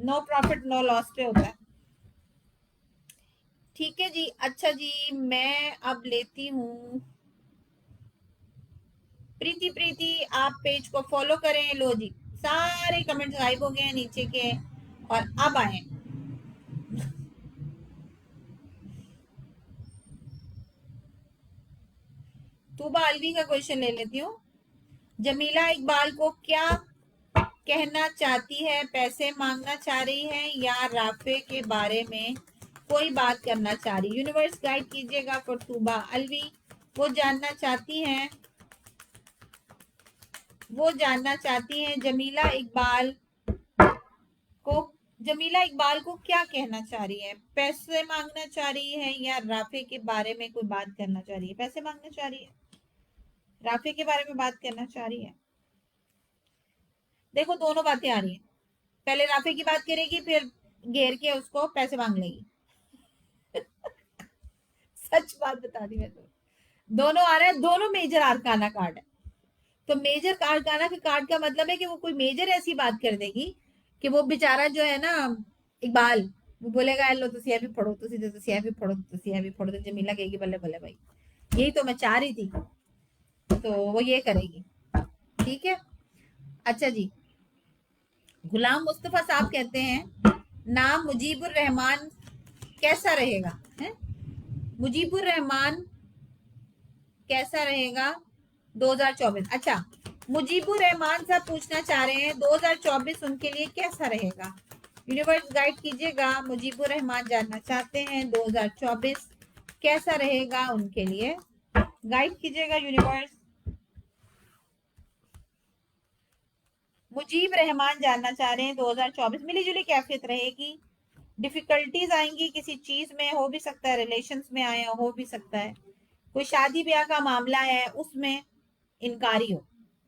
नो प्रॉफिट नो लॉस पे होता है। ठीक है जी। अच्छा जी, मैं अब लेती हूँ प्रीति। प्रीति, आप पेज को फॉलो करें। लो जी, सारे कमेंट्स गायब हो गए हैं नीचे के, और अब आए तूबा अलवी का क्वेश्चन ले लेती हूँ। जमीला इकबाल को क्या कहना चाहती है? पैसे मांगना चाह रही है या राफे के बारे में कोई बात करना चाह रही? यूनिवर्स गाइड कीजिएगा फॉर तूबा अलवी। वो जानना चाहती हैं, वो जानना चाहती हैं जमीला इकबाल को, जमीला इकबाल को क्या कहना चाह रही है? पैसे मांगना चाह रही है या राफे के बारे में कोई बात करना चाह रही है? पैसे मांगना चाह रही है, राफे के बारे में बात करना चाह रही है। देखो दोनों बातें आ रही हैं, पहले राफे की बात करेगी, फिर घेर के उसको पैसे मांग लेगी। सच बात बता दी मैं तो, दोनों आ रहा है, दोनों मेजर आरकाना कार्ड है। तो मेजर आरकाना के कार्ड का मतलब है कि वो कोई मेजर ऐसी बात कर देगी कि वो बेचारा जो है ना इकबाल, वो बोलेगा लो तुसी ये भी पढ़ो, तुसी ये भी पढ़ो, तुसी ये भी पढ़ो, तो जमीला कहेगी बल्ले बल्ले भाई, यही तो मैं चाह रही थी। तो वो ये करेगी। ठीक है। अच्छा जी, गुलाम मुस्तफा साहब कहते हैं नाम मुजीबुर रहमान कैसा रहेगा? है मुजीबुर रहमान कैसा रहेगा 2024? अच्छा, मुजीबुर रहमान साहब पूछना चाह रहे हैं 2024 उनके लिए कैसा रहेगा? यूनिवर्स गाइड कीजिएगा, मुजीबुर रहमान जानना चाहते हैं 2024 कैसा रहेगा उनके लिए। गाइड कीजिएगा यूनिवर्स। मुजीब रहमान जानना चाह रहे हैं 2024 मिली जुली कैफियत रहेगी, डिफिकल्टीज आएंगी किसी चीज में, हो भी सकता है रिलेशंस में आए, हो भी सकता है कोई शादी ब्याह का मामला है उसमें इनकारी हो,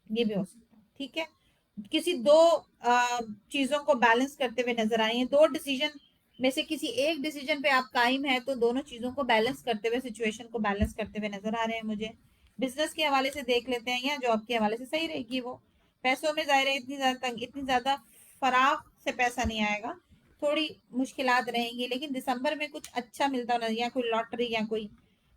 ये भी हो सकता है। ठीक है, किसी दो चीजों को बैलेंस करते हुए नजर आए हैं, दो डिसीजन में से किसी एक डिसीजन पे आप कायम है, तो दोनों चीजों को बैलेंस करते हुए, सिचुएशन को बैलेंस करते हुए नजर आ रहे हैं मुझे। बिजनेस के हवाले से देख लेते हैं या जॉब के हवाले से, सही रहेगी वो। पैसों में जाहिर है इतनी ज्यादा फराग से पैसा नहीं आएगा, थोड़ी मुश्किलात रहेंगी, लेकिन दिसंबर में कुछ अच्छा मिलता हो, या कोई लॉटरी या कोई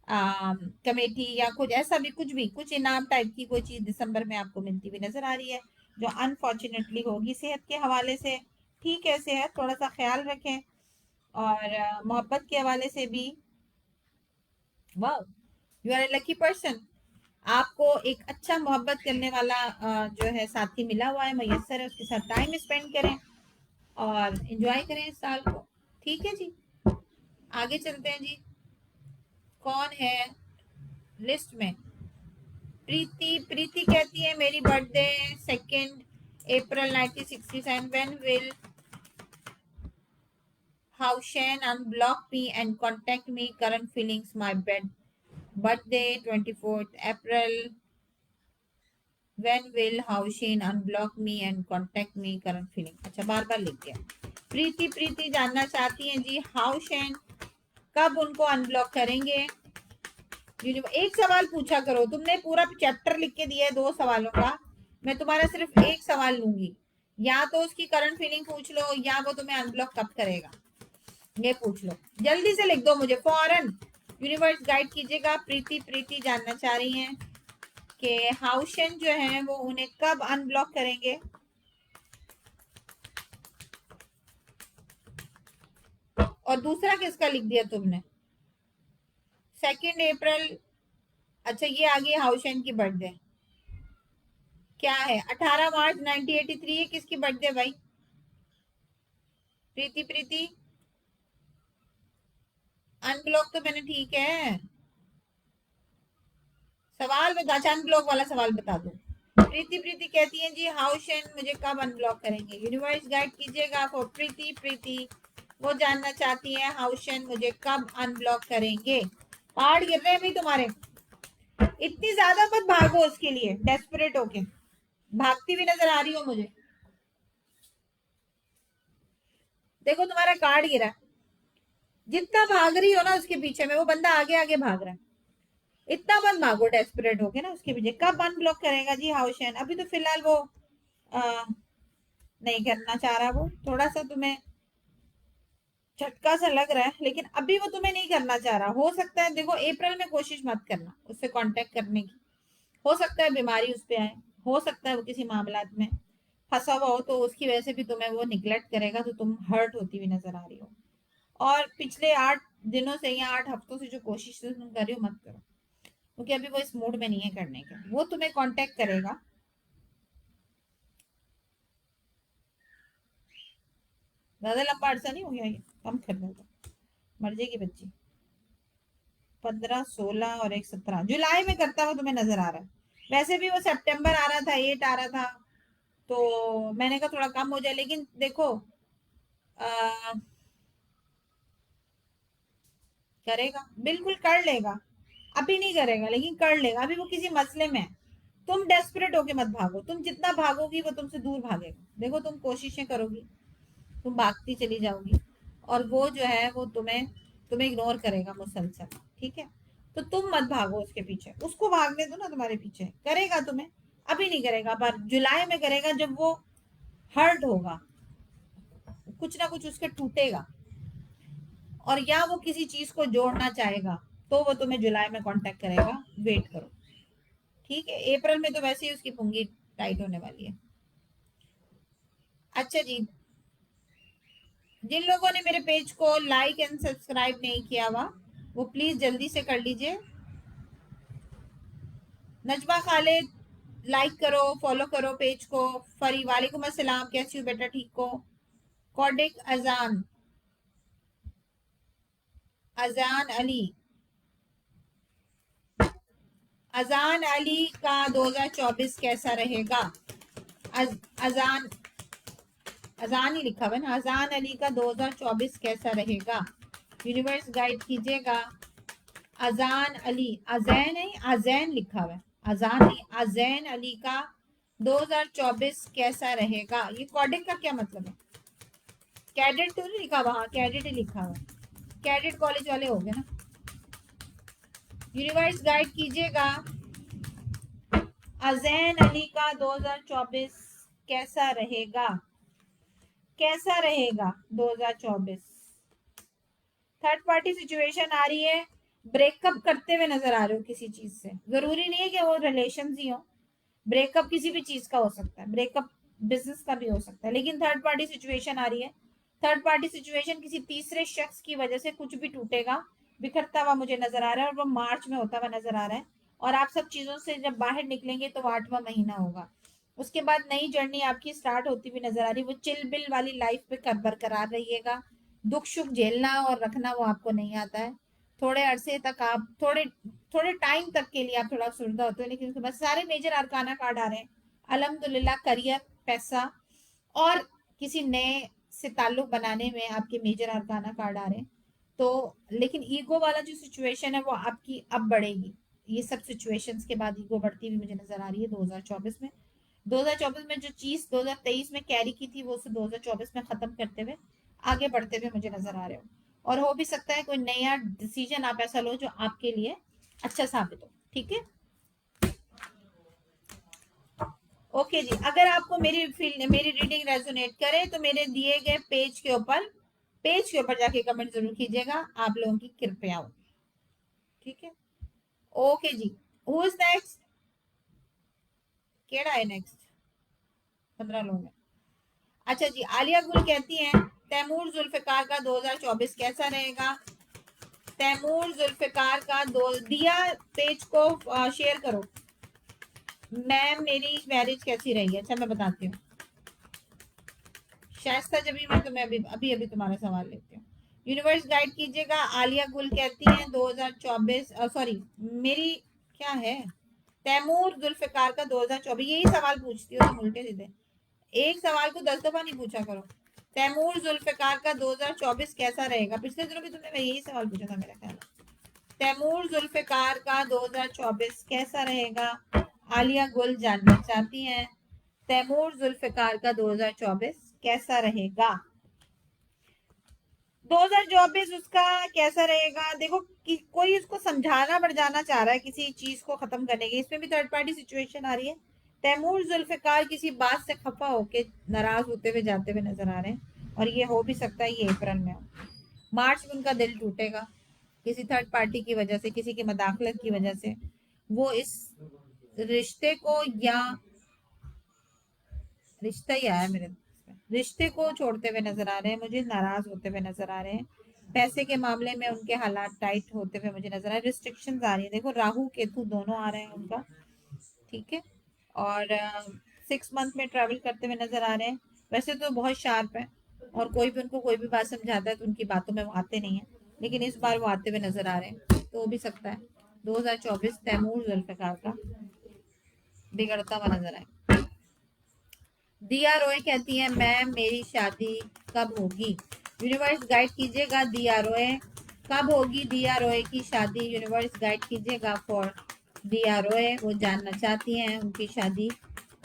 कमेटी या कुछ ऐसा भी, कुछ इनाम टाइप की कोई चीज दिसंबर में आपको मिलती हुई नजर आ रही है, जो अनफॉर्चुनेटली होगी। सेहत के हवाले से ठीक है, सेहत थोड़ा सा ख्याल रखें, और मोहब्बत के हवाले से भी वाह, you are a lucky person. आपको एक अच्छा मोहब्बत करने वाला जो है साथी मिला हुआ है, मयसर है, उसके साथ टाइम स्पेंड करें और एंजॉय करें इस साल को। ठीक है जी, आगे चलते हैं जी। कौन है लिस्ट में? प्रीति। प्रीति कहती है मेरी birthday 2 April 1967। When will Haushen unblock me and contact me? Current feelings, my birthday 24th April. When will Haushen unblock me and contact me? Current feeling। अच्छा, बार बार लिख गया। प्रीति जानना चाहती हैं जी हाउशेन कब उनको अनब्लॉक करेंगे। एक सवाल पूछा करो, तुमने पूरा चैप्टर लिख के दिया है 2 सवालों का, मैं तुम्हारा सिर्फ एक सवाल लूंगी। या तो उसकी करंट फीलिंग पूछ लो, या वो तुम्हें अनब्लॉक कब करेगा ये पूछ लो। जल्दी से लिख दो मुझे फौरन, यूनिवर्स गाइड कीजिएगा। प्रीति जानना चाह रही हैं कि हाउशन जो है वो उन्हें कब अनब्लॉक करेंगे। और दूसरा किसका लिख दिया तुमने? 2 अप्रैल। अच्छा, ये आ गई हाउशन की बर्थडे। क्या है? 18 मार्च 1983 है। किसकी बर्थडे भाई? प्रीति अनब्लॉक तो मैंने ठीक है, सवाल बता, अनब्लॉक वाला सवाल बता दो। प्रीति कहती है जी हाउशन मुझे कब अनब्लॉक करेंगे। यूनिवर्स गाइड कीजिएगा फॉर प्रीति। वो जानना चाहती है हाउशन मुझे कब अनब्लॉक करेंगे। पहाड़ गिर रहे हैं भाई तुम्हारे, इतनी ज्यादा मत भागो उसके लिए डेस्परेट होके। भागती हुई नजर आ रही हो मुझे, देखो तुम्हारा कार्ड गिरा। जितना भाग रही हो ना उसके पीछे में, वो बंदा आगे आगे भाग रहा है। इतना मत भागो डेस्परेट होके ना उसके पीछे। कब अनब्लॉक करेगा जी हाउशन? अभी तो फिलहाल वो आ, नहीं करना चाह रहा, वो थोड़ा सा तुम्हें झटका सा लग रहा है, लेकिन अभी वो तुम्हें नहीं करना चाह रहा। हो सकता है, देखो अप्रैल में कोशिश मत करना उससे कांटेक्ट करने की, हो सकता है बीमारी उस पे आए, हो सकता है वो किसी मामलात में फंसा हुआ हो, तो उसकी वजह से भी तुम्हें वो निग्लेक्ट करेगा, तो तुम हर्ट होती हुई नजर आ रही हो। और पिछले 8 दिनों से या 8 हफ्तों से जो कोशिश तुम कर रही हो मत करो, क्योंकि अभी वो इस मूड में नहीं है करने का। वो तुम्हें कांटेक्ट करेगा। ज्यादा लंबा अरसा नहीं हो गया ये, कम कर दो, मर जाएगी बच्ची। 15, 16 और एक 17 जुलाई में करता हुआ तुम्हें नजर आ रहा है। वैसे भी वो सितंबर आ रहा था, 8 आ रहा था, तो मैंने कहा थोड़ा कम हो जाए, लेकिन देखो आ, करेगा, बिल्कुल कर लेगा। अभी नहीं करेगा लेकिन कर लेगा, अभी वो किसी मसले में है। तुम डेस्परेट होके मत भागो, तुम जितना भागोगी वो तुमसे दूर भागेगा। देखो तुम कोशिशें करोगी, तुम भागती चली जाओगी, और वो जो है वो तुम्हें तुम्हें इग्नोर करेगा मुसलसल। ठीक है, तो तुम मत भागो उसके पीछे, उसको भागने दो ना, तुम्हारे पीछे करेगा तुम्हें। अभी नहीं करेगा, पर जुलाई में करेगा, जब वो हर्ट होगा, कुछ ना कुछ उसके टूटेगा, और या वो किसी चीज को जोड़ना चाहेगा, तो वो तुम्हें जुलाई में कांटेक्ट करेगा। वेट करो, ठीक है। अप्रैल में तो वैसे ही उसकी पुंगी टाइट होने वाली है। अच्छा जी, जिन लोगों ने मेरे पेज को लाइक एंड सब्सक्राइब नहीं किया हुआ, वो प्लीज जल्दी से कर लीजिए। नजमा खालिद, लाइक करो, फॉलो करो पेज को। फरी वालेकुम अस्सलाम, कैसी हो बेटा, ठीक हो? कॉडिक अजान, अजान अली, अजान अली का 2024 कैसा रहेगा? अजान, अजान ही लिखा हुआ है ना, अजान अली का 2024 कैसा रहेगा? यूनिवर्स गाइड कीजिएगा। अजान अली, अजैन नहीं अजैन लिखा हुआ है, अजान नहीं, अजैन अली का 2024 कैसा रहेगा? ये कॉडिक का क्या मतलब है? कैडेट तो नहीं लिखा हुआ? हाँ, कैडेट ही लिखा हुआ है, कैडेट कॉलेज वाले हो गए ना। यूनिवर्स गाइड कीजिएगा, अजैन अली का 2024 कैसा रहेगा? कैसा रहेगा 2024? थर्ड पार्टी सिचुएशन आ रही है, ब्रेकअप करते हुए नजर आ रहे हो किसी चीज से, जरूरी नहीं है कि वो रिलेशन ही हो, ब्रेकअप किसी भी चीज का हो सकता है, ब्रेकअप बिजनेस का भी हो सकता है, लेकिन थर्ड पार्टी सिचुएशन आ रही है। थर्ड पार्टी सिचुएशन किसी तीसरे शख्स की वजह से कुछ भी टूटेगा, बिखरता हुआ मुझे नजर आ रहा है, और वो मार्च में होता हुआ नजर आ रहा है। और आप सब चीजों से जब बाहर निकलेंगे तो वो 8वां महीना होगा। उसके बाद नई जर्नी आपकी स्टार्ट होती हुई नजर आ रही है। वो चिल बिल वाली लाइफ पे कर बरकरार रहिएगा। दुख सुख झेलना और रखना वो आपको नहीं आता है। थोड़े अरसे तक आप थोड़े थोड़े टाइम तक के लिए आप थोड़ा सुविधा होते हो, लेकिन उसके बाद सारे मेजर अरकाना कार्ड आ रहे हैं। अल्हम्दुलिल्लाह करियर, पैसा और किसी नए से ताल्लुक बनाने में आपके मेजर अरकाना कार्ड आ रहे हैं। तो लेकिन ईगो वाला जो सिचुएशन है वो आपकी अब बढ़ेगी। ये सब सिचुएशंस के बाद ईगो बढ़ती हुई मुझे नजर आ रही है 2024 में। 2024 में जो चीज 2023 में कैरी की थी वो उसे 2024 में खत्म करते हुए आगे बढ़ते हुए मुझे नजर आ रहे हो। और हो भी सकता है कोई नया डिसीजन आप ऐसा लो जो आपके लिए अच्छा साबित हो। ठीक है, ओके जी। अगर आपको मेरी रीडिंग रेजोनेट करे तो मेरे दिए गए पेज के ऊपर जाके कमेंट जरूर कीजिएगा, आप लोगों की कृपया हो। ठीक है, ओके जी। Who is next? केड़ा है नेक्स्ट? 15 लोग हैं। अच्छा जी, आलिया गुल कहती हैं तैमूर जुल्फिकार का 2024 कैसा रहेगा? तैमूर जुल्फिकार का दो दिया, पेज को शेयर करो। मैम मेरी मैरिज कैसी रही है? अच्छा मैं बताती हूँ। शाइस्ता जबी में तो मैं अभी अभी अभी तुम्हारा सवाल लेती हूँ। यूनिवर्स गाइड कीजिएगा। आलिया गुल कहती हैं 2024, सॉरी मेरी क्या है, तैमूर जुल्फिकार का 2024, यही सवाल पूछती हो तुम उल्टे सीधे। एक सवाल को 10 दफा नहीं पूछा करो। तैमूर जुल्फिकार का 2024 कैसा रहेगा? पिछले दिनों भी तुमने यही सवाल पूछा था मेरा ख्याल है। तैमूर जुल्फिकार का 2024 कैसा रहेगा? आलिया गुल जानना चाहती हैं तैमूर जुल्फिकार का 2024 कैसा रहेगा। 2024 उसका कैसा रहेगा? देखो कि कोई उसको समझाना बढ़ाना चाह रहा है किसी चीज को खत्म करने की, इसमें भी थर्ड पार्टी सिचुएशन आ रही है। तैमूर जुल्फिकार किसी बात से खफा होके नाराज होते हुए जाते हुए नजर आ रहे हैं, और ये हो भी सकता है ये अप्रैल में हो। मार्च में उनका दिल टूटेगा किसी थर्ड पार्टी की वजह से, किसी की मदाखलत की वजह से। वो इस रिश्ते को या रिश्ता ही आया मेरे रिश्ते को छोड़ते हुए नजर आ रहे हैं, मुझे नाराज होते हुए नजर आ रहे हैं। पैसे के मामले में उनके हालात टाइट होते हुए मुझे नजर आ रहे हैं, रिस्ट्रिक्शंस आ रही है। देखो राहु केतु दोनों आ रहे हैं उनका। ठीक है, और 6 मंथ में ट्रैवल करते हुए नजर आ रहे हैं। वैसे तो बहुत शार्प है, और कोई भी उनको कोई भी बात समझाता है तो उनकी बातों में वो आते नहीं है, लेकिन इस बार वो आते हुए नजर आ रहे हैं, तो हो भी सकता है 2024 तैमूर जुल्फिकार का बिगड़ता हुआ नजर आए। दिया रोय कहती है मैम मेरी शादी कब होगी? यूनिवर्स गाइड कीजिएगा दिया रोय कब होगी दिया रोय की शादी? यूनिवर्स गाइड कीजिएगा फॉर दिया रोय, वो जानना चाहती हैं उनकी शादी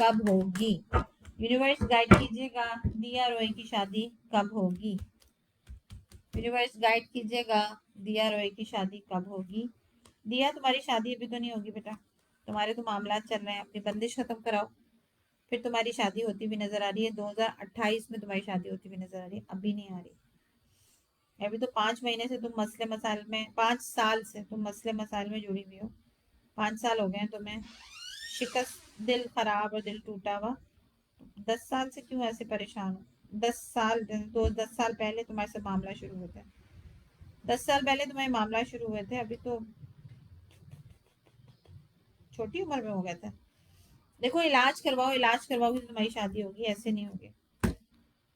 कब होगी। यूनिवर्स गाइड कीजिएगा दिया रोय की शादी कब होगी। यूनिवर्स गाइड कीजिएगा दिया रोय की शादी कब होगी। दिया तुम्हारी शादी अभी तो नहीं होगी बेटा, तुम्हारे तो मामला चल रहे हैं, अपनी बंदिश खत्म कराओ, फिर तुम्हारी शादी होती हुई नजर आ रही है। 2028 में तुम्हारी शादी होती हुई नजर आ रही है, अभी नहीं आ रही। अभी तो 5 महीने से तुम मसले मसाइल में, 5 साल से तुम मसले मसाइल में जुड़ी हुई हो। 5 साल हो गए हैं तुम्हें, शिकस्त, दिल खराब और दिल टूटा हुआ। 10 साल से क्यों ऐसे परेशान हो? 10 साल, 10 साल पहले तुम्हारे से मामला शुरू हुए थे। 10 साल पहले तुम्हारे मामला शुरू हुए थे, अभी तो छोटी उम्र में हो गए थे। देखो इलाज करवाओ, इलाज करवाओगे तो तुम्हारी शादी होगी, ऐसे नहीं होगी।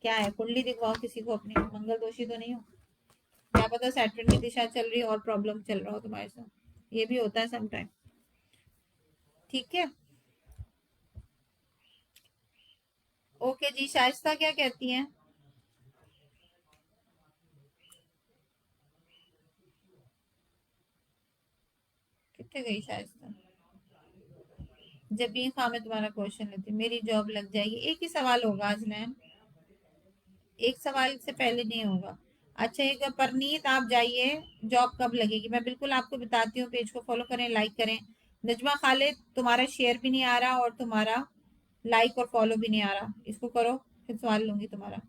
क्या है, कुंडली दिखवाओ किसी को अपनी, मंगल दोषी तो नहीं हो? क्या पता सैटर्न की दिशा चल रही है और प्रॉब्लम चल रहा हो तुम्हारे साथ, ये भी होता है समटाइम। ठीक है, ओके जी। शाइस्ता क्या कहती हैं? कितने गई शाइस्ता? जब भी हाँ मैं तुम्हारा क्वेश्चन लेती हूँ, मेरी जॉब लग जाएगी, एक ही सवाल होगा आज मैम, एक सवाल से पहले नहीं होगा। अच्छा एक परनीत आप जाइए, जॉब कब लगेगी? मैं बिल्कुल आपको बताती हूँ, पेज को फॉलो करें, लाइक करें। नजमा खालिद तुम्हारा शेयर भी नहीं आ रहा और तुम्हारा लाइक और फॉलो भी नहीं आ रहा, इसको करो, फिर सवाल लूंगी तुम्हारा।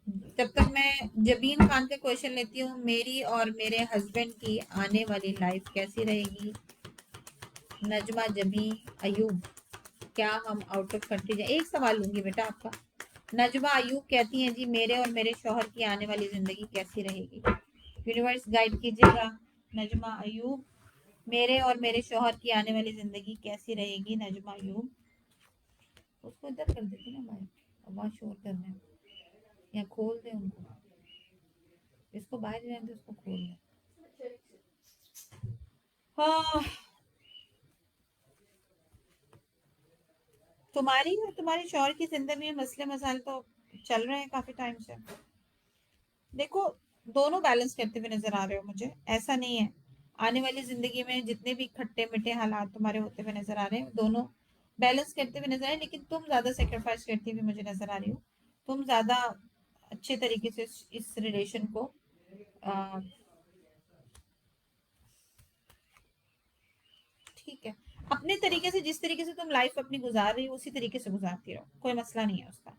तब तक मैं जबीन खान का क्वेश्चन लेती हूँ। मेरी और मेरे हस्बैंड की आने वाली लाइफ कैसी रहेगी? नजमा जबी अयूब, क्या हम आउट ऑफ कंट्री जाए? एक सवाल लूंगी बेटा आपका। नजमा अयूब कहती हैं जी मेरे और मेरे शौहर की आने वाली जिंदगी कैसी रहेगी? यूनिवर्स गाइड कीजिएगा। नजमा अयूब, मेरे और मेरे शौहर की आने वाली जिंदगी कैसी रहेगी? नजमा अयूब, उसको इधर कर देते ना भाई, आवाज शोर कर रहे हैं, या खोल दे उनको, इसको बाहर रहने दे, उसको खोल दे। हाँ, तुम्हारी और तुम्हारे शौहर की जिंदगी में मसले मसाइल तो चल रहे हैं काफी टाइम से। देखो, दोनों बैलेंस करते हुए नजर आ रहे हो मुझे, ऐसा नहीं है। आने वाली जिंदगी में जितने भी खट्टे मीठे हालात तुम्हारे होते हुए नजर आ रहे हैं, दोनों बैलेंस करते हुए नजर आ रहे हैं, लेकिन तुम ज्यादा सेक्रीफाइस करती हुई मुझे नजर आ रही हो। तुम ज्यादा अच्छे तरीके से इस रिलेशन को आ, ठीक है, अपने तरीके से, जिस तरीके से तुम लाइफ अपनी गुजार रही हो उसी तरीके से गुजारती रहो, कोई मसला नहीं है उसका।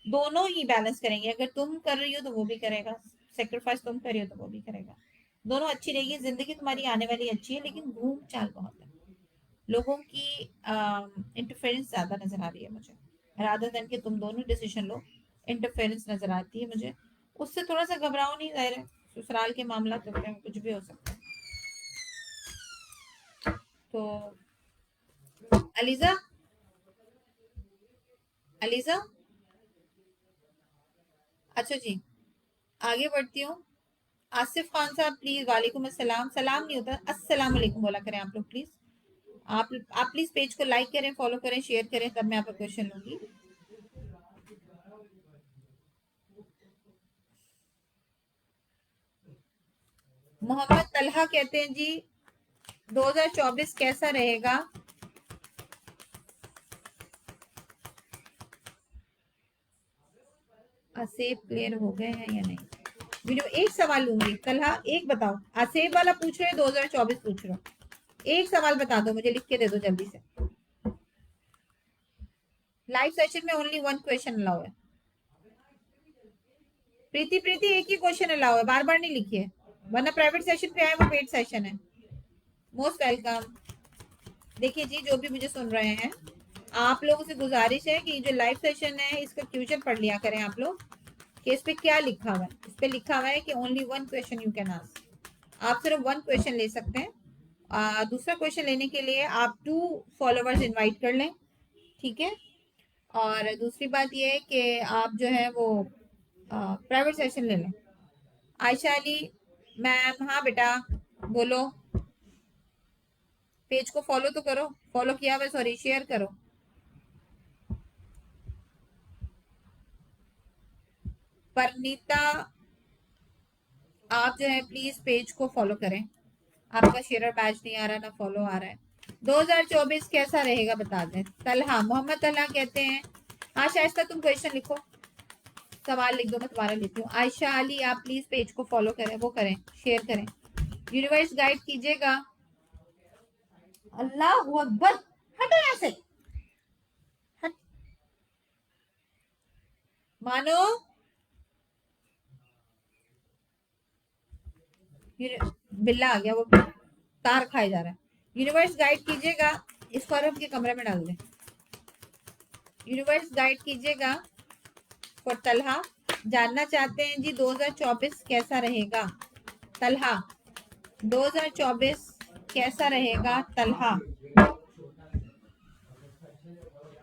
दोनों ही बैलेंस करेंगे, अगर तुम कर रही हो तो वो भी करेगा, सेक्रीफाइस तुम कर रही हो तो वो भी करेगा। दोनों अच्छी रहेगी, जिंदगी तुम्हारी आने वाली अच्छी है, लेकिन घूम चाल बहुत है, लोगों की इंटरफेरेंस ज्यादा नजर आ रही है मुझे, रादर देन कि तुम दोनों डिसीजन लो। इंटरफेरेंस नजर आती है मुझे, उससे थोड़ा सा घबराओ नहीं, जाहिर है ससुराल के मामला तो होते हैं, कुछ भी हो सकता है। तो अलीजा, अलीजा, अच्छा जी, आगे बढ़ती हूँ। आसिफ खान साहब प्लीज, वालेकुम अस्सलाम, सलाम नहीं होता, अस्सलाम वालेकुम बोला करें आप लोग प्लीज। आप प्लीज पेज को लाइक करें, फॉलो करें, शेयर करें, तब मैं आपका क्वेश्चन लूंगी। मोहम्मद तलहा कहते हैं जी 2024 कैसा रहेगा? आसेब क्लियर हो गए हैं या नहीं? वीडियो एक सवाल लूंगी, तलहा एक बताओ, आसेब वाला पूछ रहे हो 2024 पूछ रहे हो? एक सवाल बता दो मुझे, लिख के दे दो जल्दी से। लाइव सेशन में ओनली वन क्वेश्चन अलाउ है। प्रीति, प्रीति एक ही क्वेश्चन अलाउ है, बार बार नहीं लिखिए, वरना प्राइवेट सेशन पे आए वो पेड सेशन है। Most welcome. देखिए जी, जो भी मुझे सुन रहे हैं, आप लोगों से गुजारिश है कि जो लाइव सेशन है इसका क्वेश्चन पढ़ लिया करें आप लोग, कि इस पे क्या लिखा हुआ है। इस पे लिखा हुआ है कि only one question you can ask, आप सिर्फ वन क्वेश्चन ले सकते हैं। दूसरा क्वेश्चन लेने के लिए आप 2 फॉलोवर्स इनवाइट कर लें, ठीक है। और दूसरी बात यह है कि आप जो है वो प्राइवेट सेशन ले लें। आयशा अली मैम, हाँ बेटा बोलो। पेज को फॉलो तो करो, फॉलो किया हुआ, सॉरी शेयर करो। परनीता, आप जो है प्लीज पेज को फॉलो करें, आपका शेयर बैच नहीं आ रहा ना फॉलो आ रहा है। 2024 कैसा रहेगा बता दें। तलहा, मोहम्मद तलहा कहते हैं, हाँ शाइस्ता तुम क्वेश्चन लिखो, सवाल लिख दो, मैं तुम्हारा लिखती हूँ। आयशा अली आप प्लीज पेज को फॉलो करें, वो करें, शेयर करें, यूनिवर्स गाइड कीजिएगा। अल्लाह अकबर, हटो यहाँ से, हट। मानो, बिल्ला आ गया, वो तार खाए जा रहा है। यूनिवर्स गाइड कीजिएगा, इसको अरब के कमरे में डाल दें। यूनिवर्स गाइड कीजिएगा फॉर तलहा, जानना चाहते हैं जी 2024 कैसा रहेगा। तलहा, 2024 कैसा रहेगा? तलहा,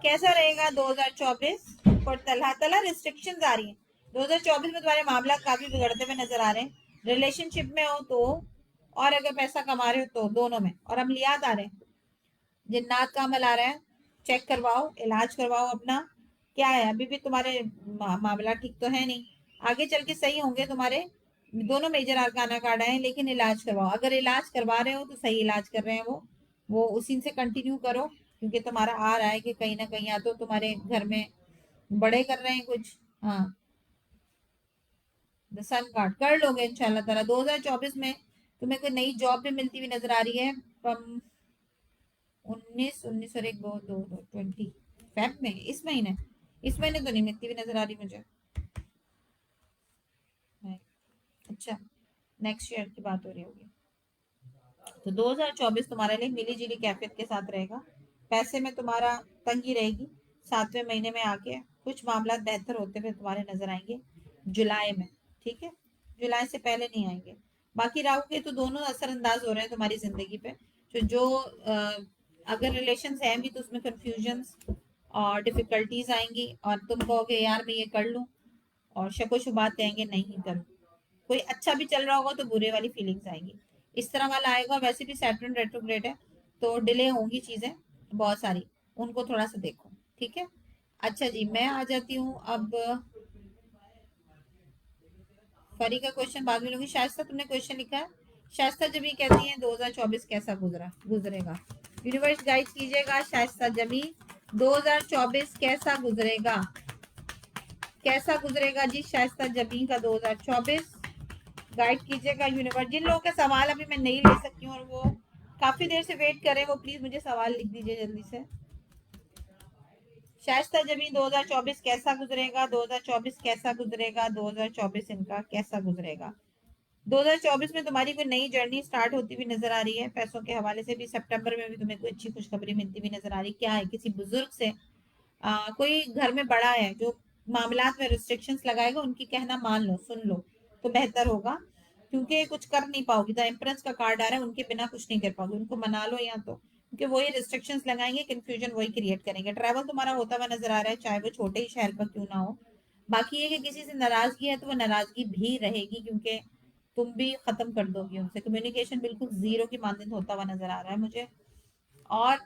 कैसा रहेगा 2024 फॉर तलहा? तलहा रिस्ट्रिक्शंस आ रही हैं 2024 में, तुम्हारे मामला काफी बिगड़ते हुए नजर आ रहे हैं, रिलेशनशिप में हो तो, और अगर पैसा कमा रहे हो तो, दोनों में। और अमलियात आ रहे हैं, जिन्नात का अमल आ रहा है, चेक करवाओ, इलाज करवाओ अपना। क्या है, अभी भी तुम्हारे मामला ठीक तो है नहीं, आगे चल के सही होंगे तुम्हारे। दोनों मेजर आर्काना कार्ड आए, लेकिन इलाज करवाओ, अगर इलाज करवा रहे हो तो सही इलाज कर रहे हैं वो उसी से कंटिन्यू करो, क्योंकि तुम्हारा आ रहा है कि कहीं ना कहीं या तो तुम्हारे घर में बड़े कर रहे हैं कुछ। हाँ, द सन कार्ड कर लोगे इंशाल्लाह ताला। 2024 में तुम्हें कोई नई जॉब भी मिलती हुई नजर आ रही है। 19 और एक दो दो दो 20 फेब में, इस महीने तो नहीं मिलती हुई नजर आ रही मुझे। अच्छा, नेक्स्ट ईयर की बात हो रही होगी। तो 2024 तुम्हारे लिए मिली जुली कैफियत के साथ रहेगा। पैसे में तुम्हारा तंगी रहेगी। 7वें महीने में आके कुछ मामला बेहतर होते हुए तुम्हारे नजर आएंगे जुलाई में। ठीक है, जुलाई से पहले नहीं आएंगे। बाकी राहु के तो दोनों असरअंदाज हो रहे हैं तुम्हारी जिंदगी पे। जो अगर रिलेशन है भी तो उसमें कंफ्यूजन और डिफिकल्टीज आएंगी और तुम कहोगे यार मैं ये कर लूं, और शको शुबात कहेंगे नहीं करो। कोई अच्छा भी चल रहा होगा तो बुरे वाली फीलिंग्स आएंगी। इस तरह वाला आएगा। और वैसे भी सैटर्न रेट्रोग्रेड है तो डिले होंगी चीजें बहुत सारी, उनको थोड़ा सा देखो। ठीक है। अच्छा जी, मैं आ जाती हूँ अब। फरी का क्वेश्चन बाद में लूंगी। शायस्ता तुमने क्वेश्चन लिखा है। शायस्ता जब ये कहती है 2024 कैसा गुजरेगा, यूनिवर्स गाइड कीजिएगा। शायस्ता जमी 2024 कैसा गुजरेगा, कैसा गुजरेगा जी शायस्ता जमी का 2024 गाइड कीजिएगा यूनिवर्स। जिन लोगों के सवाल अभी मैं नहीं ले सकती हूँ और वो काफी देर से वेट कर रहे हैं, वो प्लीज मुझे सवाल लिख दीजिए जल्दी से। शाइस्ता जमी 2024 कैसा गुजरेगा, 2024 कैसा गुजरेगा, 2024 इनका कैसा गुजरेगा। 2024 में तुम्हारी कोई नई जर्नी स्टार्ट होती हुई नजर आ रही है। पैसों के हवाले से भी सितंबर में भी तुम्हें कोई अच्छी खुशखबरी मिलती हुई नजर आ रही। क्या है, किसी बुजुर्ग से कोई घर में बड़ा है जो मामलात में रिस्ट्रिक्शंस लगाएगा, उनकी कहना मान लो, सुन लो तो बेहतर होगा। क्योंकि कुछ कर नहीं पाओगी। द एम्प्रेस का कार्ड आ रहा है, उनके बिना कुछ नहीं कर पाओगे। उनको मना लो या तो, क्योंकि वही रिस्ट्रिक्शंस लगाएंगे, कंफ्यूजन वही क्रिएट करेंगे। ट्रैवल तुम्हारा होता हुआ नजर आ रहा है, चाहे वो छोटे ही शहर का क्यों ना हो। बाकी ये कि किसी से नाराजगी है तो वो नाराजगी भी रहेगी, क्योंकि तुम भी खत्म कर दोगी उनसे। कम्युनिकेशन बिल्कुल जीरो की मानंद होता हुआ नजर आ रहा है मुझे। और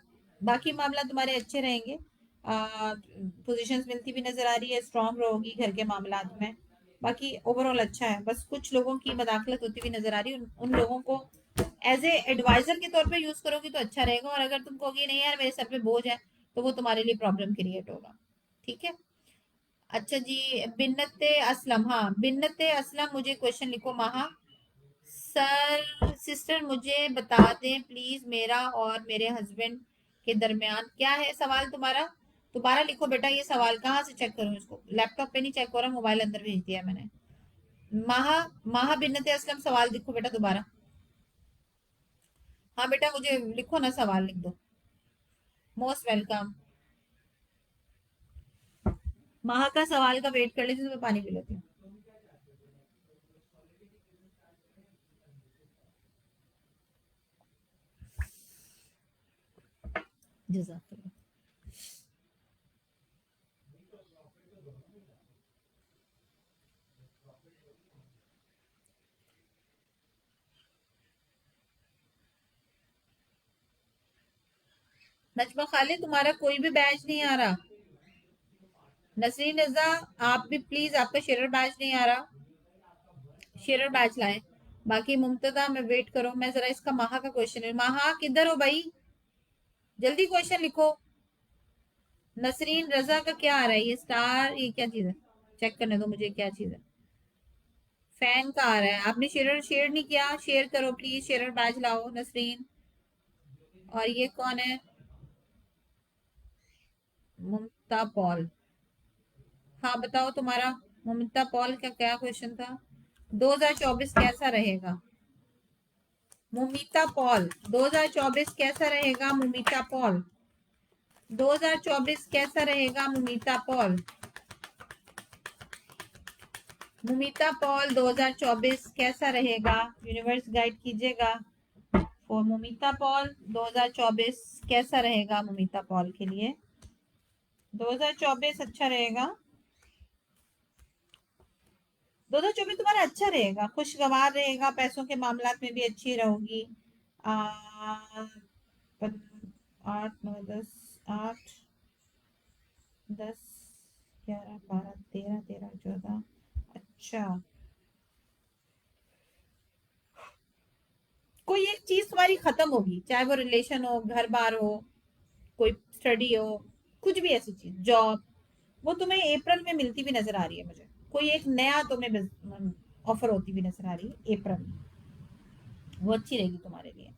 बाकी मामला तुम्हारे अच्छे रहेंगे। पोजीशंस मिलती भी नजर आ रही है, स्ट्रांग रहोगी घर के मामलात में। बाकी ओवरऑल अच्छा है। बस कुछ लोगों की मदाखलत होती हुई नजर आ रही है, उन लोगों को एज ए एडवाइजर के तौर पे यूज करोगी तो अच्छा रहेगा। और अगर तुम कहोगी नहीं यार मेरे सर पे बोझ है, तो वो तुम्हारे लिए प्रॉब्लम क्रिएट होगा। ठीक है। अच्छा जी, बिन्नते असलम, हाँ बिन्नते असलम मुझे क्वेश्चन लिखो। महा सर सिस्टर मुझे बता दें प्लीज, मेरा और मेरे हस्बैंड के दरमियान क्या है। सवाल तुम्हारा दोबारा लिखो बेटा। ये सवाल कहाँ से चेक करूँ इसको? लैपटॉप पे नहीं चेक हो रहा, मोबाइल अंदर भेज दिया मैंने। महा महा बिन्नते असलम सवाल लिखो बेटा दोबारा। हाँ बेटा मुझे लिखो ना, सवाल लिख दो। Most welcome. महा का सवाल का वेट कर लेती हूँ, तो मैं पानी पी लेती हूँ। जज़ाकल्लाह। नजमा खालिद तुम्हारा कोई भी बैच नहीं आ रहा। नसरीन रजा आप भी प्लीज, आपका शेरर बैच नहीं आ रहा। शेरर बैच लाए। बाकी मुमतदा में वेट करो। मैं जरा इसका माहा का क्वेश्चन है। माहा किधर हो भाई, जल्दी क्वेश्चन लिखो। नसरीन रजा का क्या आ रहा है, ये स्टार ये क्या चीज है? चेक करने दो मुझे क्या चीज है। फैन का आ रहा है। आपने शेयर शेयर नहीं किया, शेयर करो प्लीज। शेयर बैच लाओ नसरीन। और ये कौन है? मुमता पॉल। हाँ बताओ तुम्हारा मुमता पॉल का क्या क्वेश्चन था। 2024 कैसा रहेगा मुमिता पॉल? 2024 कैसा रहेगा मुमिता पॉल? 2024 कैसा रहेगा मुमिता पॉल? मुमिता पॉल 2024 कैसा रहेगा? यूनिवर्स गाइड कीजिएगा। और मुमिता पॉल 2024 कैसा रहेगा मुमिता पॉल के लिए? 2024 अच्छा रहेगा। 2024 तुम्हारा अच्छा रहेगा, खुशगवार रहेगा। पैसों के मामलात में भी अच्छी रहोगी। आ, 8 9 10 8 10 11 12 13 13 14। अच्छा, कोई एक चीज तुम्हारी खत्म होगी, चाहे वो रिलेशन हो, घर बार हो, कोई स्टडी हो, कुछ भी ऐसी चीज, जॉब, वो तुम्हें अप्रैल में मिलती भी नजर आ रही है मुझे। कोई एक नया तुम्हें ऑफर होती भी नजर आ रही है अप्रैल में, वो अच्छी रहेगी तुम्हारे लिए।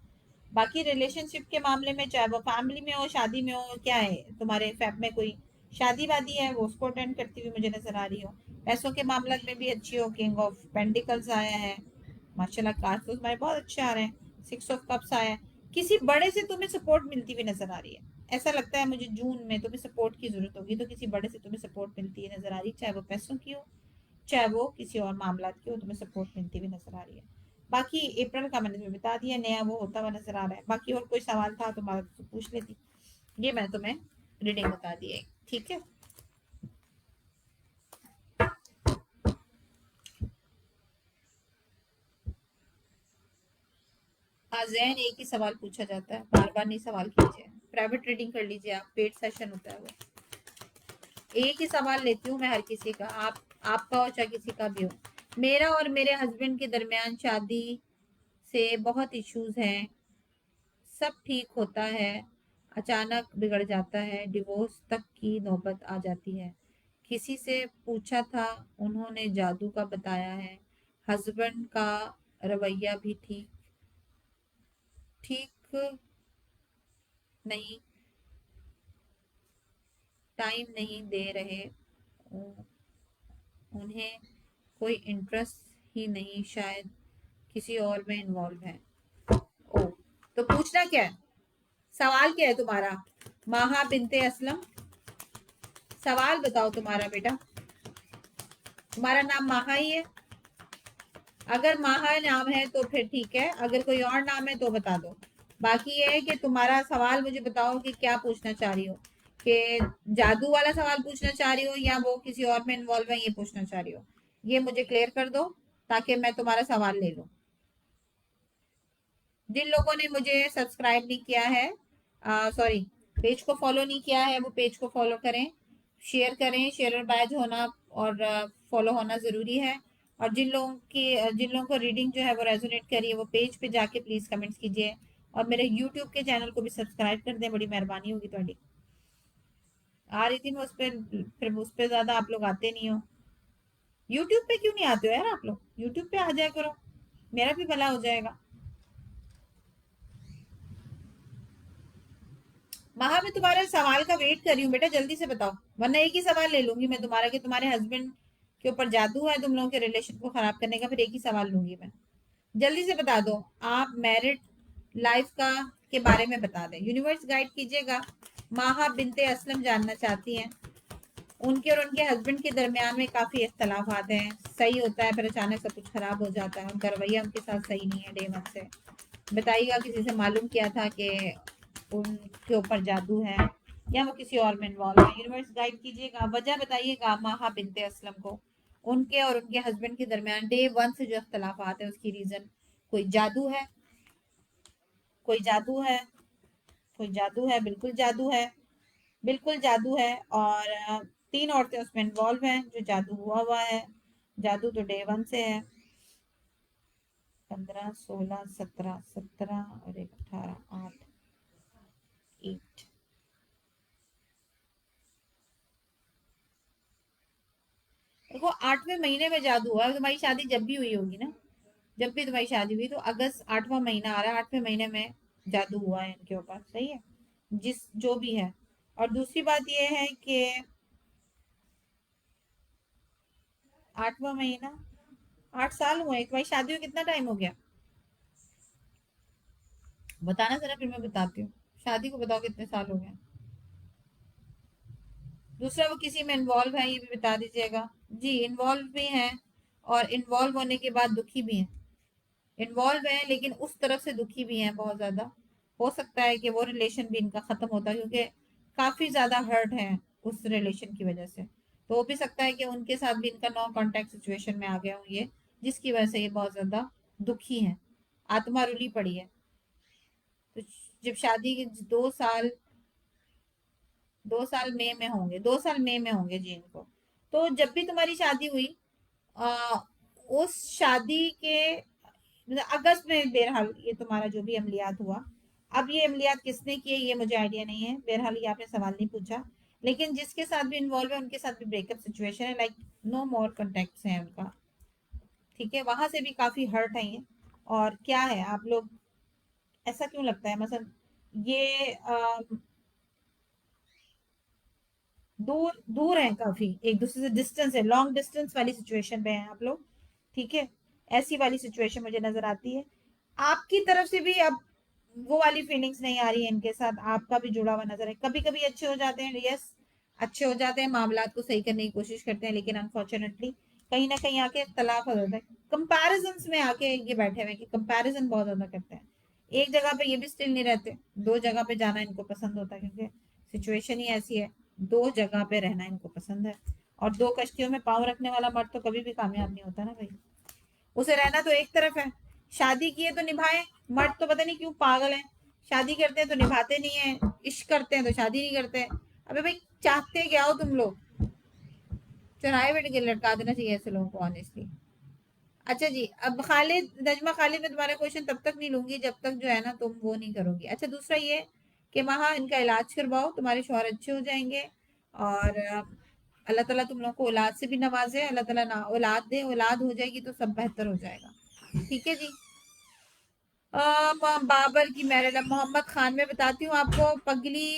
बाकी रिलेशनशिप के मामले में, चाहे वो फैमिली में हो, शादी में हो, क्या है तुम्हारे फैब में कोई शादी वादी है, वो उसको अटेंड करती हुई मुझे नजर आ रही हो। पैसों के मामले में भी अच्छी हो, किंग ऑफ पेंटिकल्स आया है, माशाल्लाह कार्ड्स तो तुम्हारे बहुत अच्छे आ रहे हैं, सिक्स ऑफ कप्स आया है। किसी बड़े से तुम्हें सपोर्ट मिलती हुई नजर आ रही है, ऐसा लगता है मुझे जून में तुम्हें सपोर्ट की जरूरत होगी, तो किसी बड़े से तुम्हें सपोर्ट मिलती है नजर आ रही है, चाहे वो पैसों की हो, चाहे वो किसी और मामला की हो, तुम्हें सपोर्ट मिलती हुई नजर आ रही है। बाकी अप्रैल का मैंने तुम्हें बता दिया, नया वो होता हुआ नजर आ रहा है। बाकी और कोई सवाल था तुम्हारा तो पूछ लेती, ये मैंने तुम्हें रीडिंग बता दी है, ठीक है। जैन एक ही सवाल पूछा जाता है, बार बार नहीं सवाल कीजिए, प्राइवेट रीडिंग कर लीजिए आप, पेड सेशन होता है वो। एक ही सवाल लेती हूँ मैं हर किसी का, आपका हो चाहे किसी का भी हो। मेरा और मेरे हस्बैंड के दरमियान शादी से बहुत इश्यूज हैं, सब ठीक होता है, अचानक बिगड़ जाता है, डिवोर्स तक की नौबत आ जाती है। किसी से पूछा था, उन्होंने जादू का बताया है। हस्बैंड का रवैया भी ठीक ठीक नहीं, टाइम नहीं दे रहे, उ- उन्हें कोई इंटरेस्ट ही नहीं, शायद किसी और में इन्वॉल्व है। ओ, तो पूछना क्या है, सवाल क्या है तुम्हारा? माहा बिनते असलम, सवाल बताओ तुम्हारा बेटा। तुम्हारा नाम माहा ही है? अगर माहा नाम है तो फिर ठीक है, अगर कोई और नाम है तो बता दो। बाकी ये है कि तुम्हारा सवाल मुझे बताओ कि क्या पूछना चाह रही हो, कि जादू वाला सवाल पूछना चाह रही हो या वो किसी और में इन्वॉल्व है ये पूछना चाह रही हो, ये मुझे क्लियर कर दो ताकि मैं तुम्हारा सवाल ले लूं। जिन लोगों ने मुझे सब्सक्राइब नहीं किया है, सॉरी, पेज को फॉलो नहीं किया है, वो पेज को फॉलो करें, शेयर करें, शेयर और बैज होना और फॉलो होना ज़रूरी है। और जिन लोगों को रीडिंग जो है वो रेजोनेट करिए, वो पेज पे जाके प्लीज़ कमेंट्स कीजिए, और मेरे यूट्यूब के चैनल को भी सब्सक्राइब कर दें, बड़ी मेहरबानी होगी थोड़ी। आ रही थी मैं उस पर, फिर उस पर ज़्यादा आप लोग आते नहीं हो। यूट्यूब पे क्यों नहीं आते हो यार आप लोग, यूट्यूब पे आ जाया करो, मेरा भी भला हो जाएगा। महा, मैं तुम्हारे सवाल का वेट कर रही हूँ बेटा, जल्दी से बताओ, वरना एक ही सवाल ले लूंगी मैं तुम्हारा, कि तुम्हारे हस्बैंड के ऊपर जादू है तुम लोगों के रिलेशन को खराब करने का, फिर एक ही सवाल लूंगी मैं। जल्दी से बता दो, आप मैरिड लाइफ का के बारे में बता दें, यूनिवर्स गाइड कीजिएगा। माहा बिनते असलम जानना चाहती हैं, उनके और उनके हस्बैंड के दरमियान में काफी इख्तलाफात हैं, सही होता है फिर अचानक सब कुछ खराब हो जाता है, उनका रवैया उनके साथ सही नहीं है डे वन से। बताइएगा किसी से मालूम किया था कि उनके ऊपर जादू है या वो किसी और में इन्वॉल्व है, यूनिवर्स गाइड कीजिएगा, वजह बताइएगा माहा बिनते असलम को, उनके और उनके हस्बैंड के दरमियान डे वन से जो अख्तलाफात है उसकी रीजन। कोई जादू है, कोई जादू है, कोई जादू है, बिल्कुल जादू है, बिल्कुल जादू है। और तीन औरतें उसमें इन्वॉल्व हैं जो जादू हुआ हुआ है, जादू तो डे वन से है। 15, 16, 17, 17 और एक 18, 8, 8। देखो 8वें महीने में जादू हुआ है, तुम्हारी शादी जब भी हुई होगी ना, जब भी तुम्हारी शादी हुई तो अगस्त 8वां महीना आ रहा है, 8वें महीने में जादू हुआ है इनके ऊपर, सही है, जिस जो भी है। और दूसरी बात यह है कि 8वां महीना, 8 साल हुए तुम्हारी शादी हुई, कितना टाइम हो गया बताना जरा, फिर मैं बताती हूँ। शादी को बताओ कितने साल हो गए। दूसरा, वो किसी में इन्वॉल्व है ये भी बता दीजिएगा। जी इन्वॉल्व भी हैं, और इन्वॉल्व होने के बाद दुखी भी हैं, इन्वॉल्व है लेकिन उस तरफ से दुखी भी हैं बहुत ज्यादा। हो सकता है कि वो रिलेशन भी इनका खत्म होता है, क्योंकि काफी ज्यादा हर्ट है उस रिलेशन की वजह से। तो हो भी सकता है कि उनके साथ भी इनका नो कांटेक्ट सिचुएशन में आ गया हूँ ये, जिसकी वजह से ये बहुत ज्यादा दुखी हैं, आत्मा रुली पड़ी है। तो जब शादी के 2 साल, 2 साल मई में होंगे, 2 साल मई में होंगे जी इनको। तो जब भी तुम्हारी शादी हुई, आ, उस शादी के मतलब अगस्त में, बहरहाल ये तुम्हारा जो भी अमलियात हुआ, अब ये अमलियात किसने किए ये मुझे आइडिया नहीं है, बहरहाल ये आपने सवाल नहीं पूछा। लेकिन जिसके साथ भी इन्वॉल्व है उनके साथ भी ब्रेकअप सिचुएशन है, लाइक नो मोर कॉन्टेक्ट है उनका, ठीक है, वहां से भी काफी हर्ट है ये। और क्या है आप लोग, ऐसा क्यों लगता है मतलब ये दूर दूर हैं काफी, एक दूसरे से डिस्टेंस है, लॉन्ग डिस्टेंस वाली सिचुएशन में हैं आप लोग। ठीक है, ऐसी वाली सिचुएशन मुझे नजर आती है। आपकी तरफ से भी अब वो वाली फीलिंग्स नहीं आ रही है इनके साथ, आपका भी जुड़ा हुआ नजर है। कभी कभी अच्छे हो जाते हैं, यस, अच्छे हो जाते हैं, मामला को सही करने की कोशिश करते हैं, लेकिन अनफॉर्चुनेटली कहीं ना कहीं आके तलाक हो जाता है। कंपैरिजन में आके ये बैठे हुए कि कंपैरिजन बहुत ज्यादा करते हैं। एक जगह पे ये भी स्टिल नहीं रहते, दो जगह पे जाना इनको पसंद होता है, क्योंकि सिचुएशन ही ऐसी है, दो जगह पे रहना इनको पसंद है। और दो कश्तियों में पाँव रखने वाला मर्द तो कभी भी कामयाब नहीं होता ना भाई। उसे रहना तो एक तरफ है, शादी किए तो निभाए। मर्द तो पता नहीं क्यों पागल है, शादी करते हैं तो निभाते नहीं है, इश्क करते हैं तो शादी नहीं करते। अबे भाई, चाहते क्या हो तुम लोग? चुराए बैठ के लटका देना चाहिए ऐसे लोगों को, ऑनेस्टली। अच्छा जी, अब खालिद, नजमा खालिद, मैं तुम्हारा क्वेश्चन तब तक नहीं लूंगी जब तक जो है ना तुम वो नहीं करोगी। अच्छा, दूसरा ये कि वहाँ इनका इलाज करवाओ, तुम्हारे शौहर अच्छे हो जाएंगे। और अल्लाह ताला तुम लोग को औलाद से भी नवाजे, अल्लाह ताला ना औलाद दे, औलाद हो जाएगी तो सब बेहतर हो जाएगा। ठीक है जी। बाबर की मैरिज, अब मोहम्मद खान में बताती हूँ आपको। पगली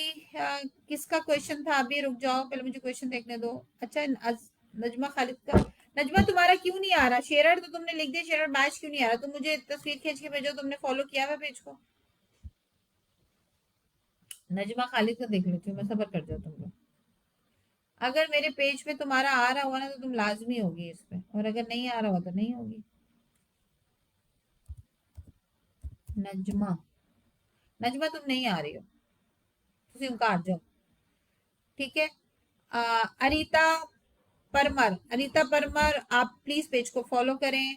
किसका क्वेश्चन था? अभी रुक जाओ, पहले मुझे क्वेश्चन देखने दो। अच्छा, नजमा खालिद का। नजमा, तुम्हारा क्यों नहीं आ रहा? शेरर तो तुमने लिख दिया, शेरर बैच क्यों नहीं आ रहा? तुम मुझे तस्वीर खींच के भेजो, तुमने फॉलो किया हुआ पेज को। नजमा खालिद का देख लेती हूँ मैं, सबर कर जाओ तुम लोग। अगर मेरे पेज पे तुम्हारा आ रहा हुआ ना तो तुम लाजमी होगी इस पे, और अगर नहीं आ रहा हुआ तो नहीं होगी। नजमा, नजमा तुम नहीं आ रही हो, तुम आ जाओ। ठीक है। अनीता परमर, अनीता परमर, आप प्लीज पेज को फॉलो करें।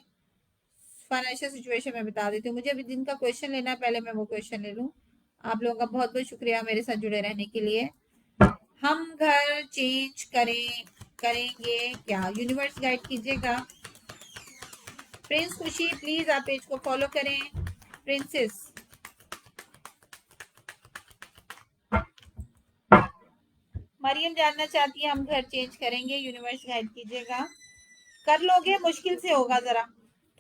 फाइनेंशियल सिचुएशन में बता देती हूँ, मुझे अभी जिनका क्वेश्चन लेना है पहले मैं वो क्वेश्चन ले लूँ। आप लोगों का बहुत बहुत शुक्रिया मेरे साथ जुड़े रहने के लिए। हम घर चेंज करेंगे क्या? यूनिवर्स गाइड कीजिएगा। प्रिंस खुशी, प्लीज आप पेज को फॉलो करें। प्रिंसेस मरियम जानना चाहती है, हम घर चेंज करेंगे, यूनिवर्स गाइड कीजिएगा। कर लोगे? मुश्किल से होगा जरा,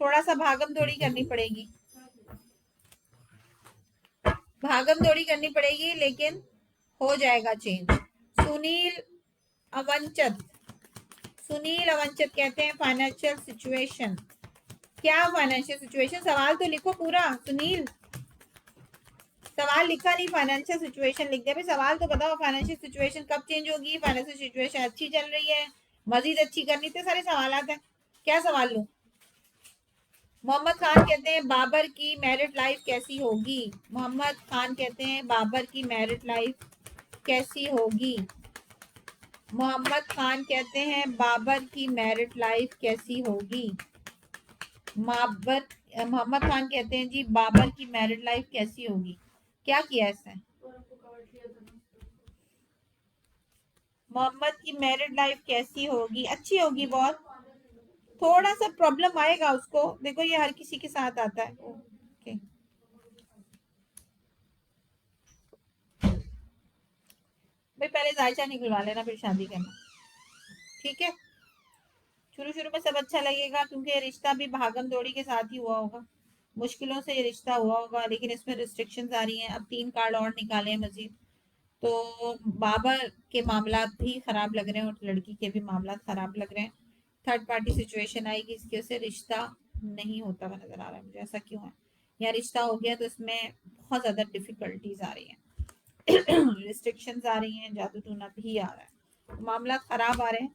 थोड़ा सा भागम दौड़ी करनी पड़ेगी, भागम दौड़ी करनी पड़ेगी, लेकिन हो जाएगा चेंज। सुनील अवंचत, सुनील अवंचत कहते हैं फाइनेंशियल सिचुएशन। क्या फाइनेंशियल सिचुएशन? सवाल तो लिखो पूरा सुनील। सवाल लिखा नहीं, फाइनेंशियल सिचुएशन लिख दिया। भाई सवाल तो बताओ, फाइनेंशियल सिचुएशन कब चेंज होगी? फाइनेंशियल सिचुएशन अच्छी चल रही है, मजीद अच्छी करनी, थे सारे सवाल हैं। क्या सवाल लूं? मोहम्मद खान कहते हैं बाबर की मैरिड लाइफ कैसी होगी? मोहम्मद खान कहते हैं बाबर की मैरिड लाइफ कैसी होगी? मोहम्मद खान कहते हैं बाबर की मैरिड लाइफ कैसी होगी? मोहम्मद खान कहते हैं जी बाबर की मैरिड लाइफ कैसी होगी? क्या किया इसने? मोहम्मद की मैरिड लाइफ कैसी होगी? अच्छी होगी बहुत, थोड़ा सा प्रॉब्लम आएगा उसको, देखो ये हर किसी के साथ आता है। ओके, भाई पहले जायचा निकलवा लेना फिर शादी करना। ठीक है, शुरू शुरू में सब अच्छा लगेगा, क्योंकि ये रिश्ता भी भागम दौड़ी के साथ ही हुआ होगा, मुश्किलों से ये रिश्ता हुआ होगा, लेकिन इसमें रिस्ट्रिक्शंस आ रही हैं। अब 3 कार्ड और निकाले हैं मजीद, तो बाबर के मामला भी खराब लग रहे हैं और लड़की के भी मामला खराब लग रहे हैं। थर्ड पार्टी सिचुएशन आएगी, इसकी वजह से रिश्ता नहीं होता हुआ नजर आ रहा है मुझे, ऐसा क्यों है? या रिश्ता हो गया तो इसमें बहुत ज्यादा डिफिकल्टीज आ रही हैं, रिस्ट्रिक्शंस आ रही हैं, जादू टूना भी आ रहा है, मामला खराब आ रहे हैं।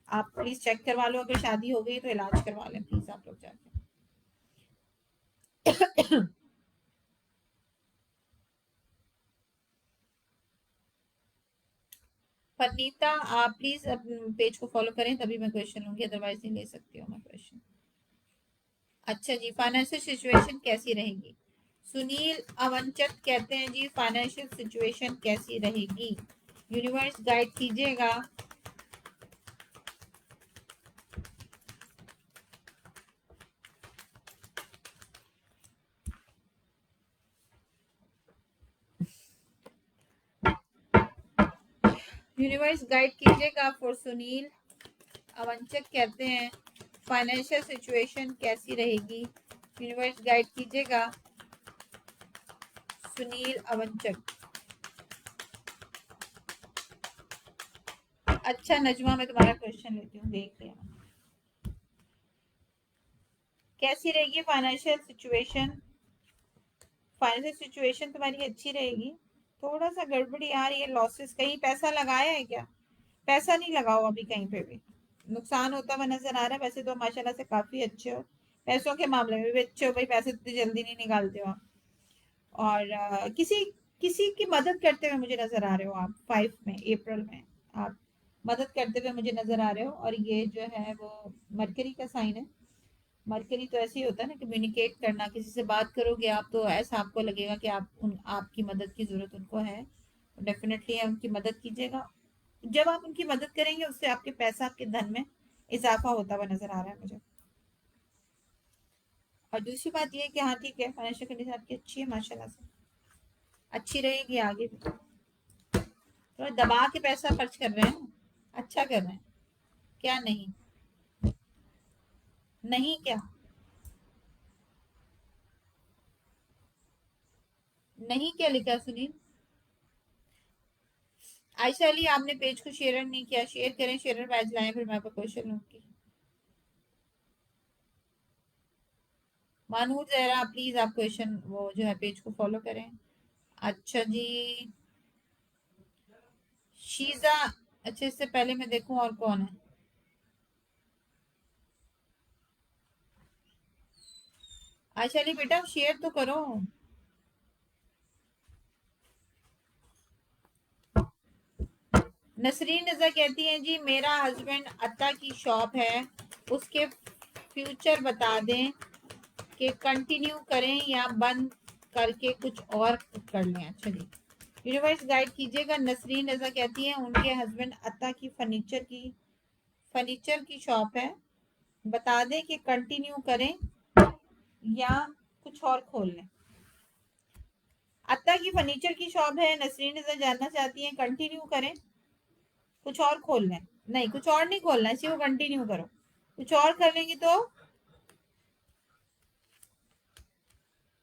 आप प्लीज चेक करवा लो, अगर शादी हो गई तो इलाज करवा लें प्लीज आप लोग जाके। परनीता, आप प्लीज पेज को फॉलो करें, तभी मैं क्वेश्चन लूंगी, अदरवाइज नहीं ले सकती हूँ मैं क्वेश्चन। अच्छा जी, फाइनेंशियल सिचुएशन कैसी रहेगी? सुनील अवंचत कहते हैं जी फाइनेंशियल सिचुएशन कैसी रहेगी? यूनिवर्स गाइड कीजिएगा। यूनिवर्स गाइड कीजिएगा फॉर सुनील अवंचक कहते हैं फाइनेंशियल सिचुएशन कैसी रहेगी? यूनिवर्स गाइड कीजिएगा सुनील अवंचक। अच्छा नजमा, मैं तुम्हारा क्वेश्चन लेती हूँ, देख लिया। कैसी रहेगी फाइनेंशियल सिचुएशन? फाइनेंशियल सिचुएशन तुम्हारी अच्छी रहेगी। थोड़ा सा गड़बड़ी आ रही है, लॉसेस, कहीं पैसा लगाया है क्या? पैसा नहीं लगाओ अभी कहीं पे भी, नुकसान होता हुआ नजर आ रहा है। वैसे तो माशाल्लाह से काफी अच्छे हो, पैसों के मामले में भी अच्छे हो भाई, पैसे इतनी जल्दी नहीं निकालते हो आप। और किसी किसी की मदद करते हुए मुझे नजर आ रहे हो आप, 5 में, अप्रैल में आप मदद करते हुए मुझे नजर आ रहे हो। और ये जो है वो मरकरी का साइन है। मरकरी तो ऐसे ही होता है ना, कम्युनिकेट करना, किसी से बात करोगे आप तो ऐसा आपको लगेगा कि आपकी मदद की जरूरत उनको है, डेफिनेटली उनकी मदद कीजिएगा। जब आप उनकी मदद करेंगे उससे आपके पैसा, आपके धन में इजाफा होता हुआ नजर आ रहा है मुझे। और दूसरी बात ये है कि हाँ ठीक है, फाइनेंशियल कंडीशन आपकी अच्छी है माशाल्लाह से, अच्छी रहेगी आगे भी। थोड़ा दबा के पैसा खर्च कर रहे हैं, अच्छा कर रहे हैं। क्या नहीं? नहीं क्या? नहीं क्या लिखा है सुनील? आयशा अली, आपने पेज को शेयर नहीं किया, शेयर करें, शेयर बैच लाएं, फिर मैं आपका क्वेश्चन लूंगी। मानूर जहरा, प्लीज आप क्वेश्चन वो जो है पेज को फॉलो करें। अच्छा जी, शीजा। अच्छा, इससे पहले मैं देखूं और कौन है। आयशा अली बेटा शेयर तो करो। नसरीन नजर कहती हैं जी, मेरा हस्बैंड अत्ता की शॉप है, उसके फ्यूचर बता दें कि कंटिन्यू करें या बंद करके कुछ और कर लें। अच्छा जी, यूनिवर्स गाइड कीजिएगा। नसरीन नजर कहती हैं उनके हस्बैंड अत्ता की फर्नीचर की शॉप है, बता दें कि कंटिन्यू करें या कुछ और खोल लें। अत्ता की फर्नीचर की शॉप है, नसरीन नजर जानना चाहती हैं कंटिन्यू करें, कुछ और खोल लें? नहीं, कुछ और नहीं खोलना है, सिर्फ कंटिन्यू करो। कुछ और कर लेंगे तो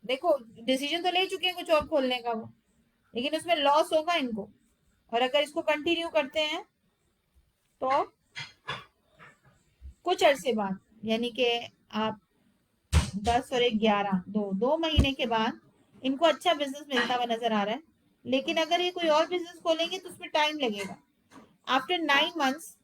देखो, डिसीजन तो ले चुके हैं कुछ और खोलने का वो, लेकिन उसमें लॉस होगा इनको। और अगर इसको कंटिन्यू करते हैं तो कुछ अरसे बाद, यानी कि आप 10 और 1 11, 2 महीने के बाद इनको अच्छा बिजनेस मिलता हुआ नजर आ रहा है। लेकिन अगर ये कोई और बिजनेस खोलेंगे तो उसमें टाइम लगेगा। आफ्टर 9 मंथ्स,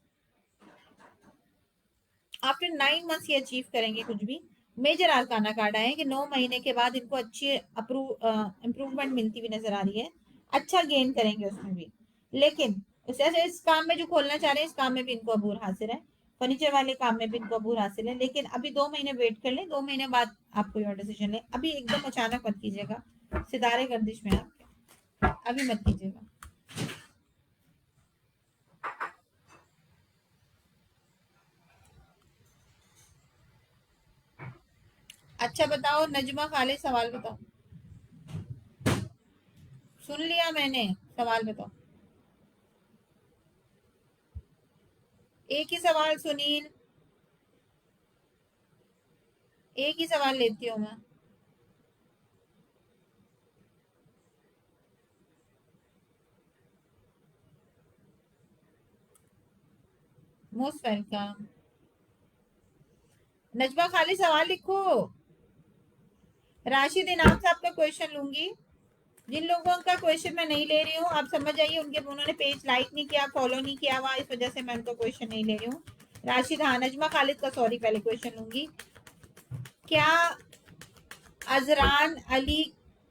आफ्टर 9 मंथ्स ये अचीव करेंगे कुछ भी। मेजर आरकाना कार्ड आए हैं कि 9 महीने के बाद इनको अच्छी इम्प्रूवमेंट मिलती हुई नजर आ रही है, अच्छा गेन करेंगे उसमें भी। लेकिन ऐसे इस काम में जो खोलना चाह रहे हैं, इस काम में भी इनको अबूर हासिल है, फर्नीचर वाले काम में भी इनको अबूर हासिल है। लेकिन अभी 2 महीने वेट कर लें, 2 महीने बाद आप कोई और डिसीजन लें, अभी एकदम अचानक मत कीजिएगा, सितारे गर्दिश में आपके, अभी मत कीजिएगा। अच्छा बताओ नजमा खालिद, सवाल बताओ। सुन लिया मैंने, सवाल बताओ। एक ही सवाल सुनील, एक ही सवाल लेती हूँ मैं। Most welcome. नजमा खाली सवाल लिखो। राशिद इनाम से आपका क्वेश्चन लूंगी। जिन लोगों का क्वेश्चन मैं नहीं ले रही हूँ, आप समझ जाइए, उन्होंने पेज लाइक नहीं किया, फॉलो नहीं किया हुआ, इस वजह से मैं उनका क्वेश्चन नहीं ले रही हूँ। राशिद, हाँ, नजमा खालिद का सॉरी, पहले क्वेश्चन लूंगी। क्या अजरान अली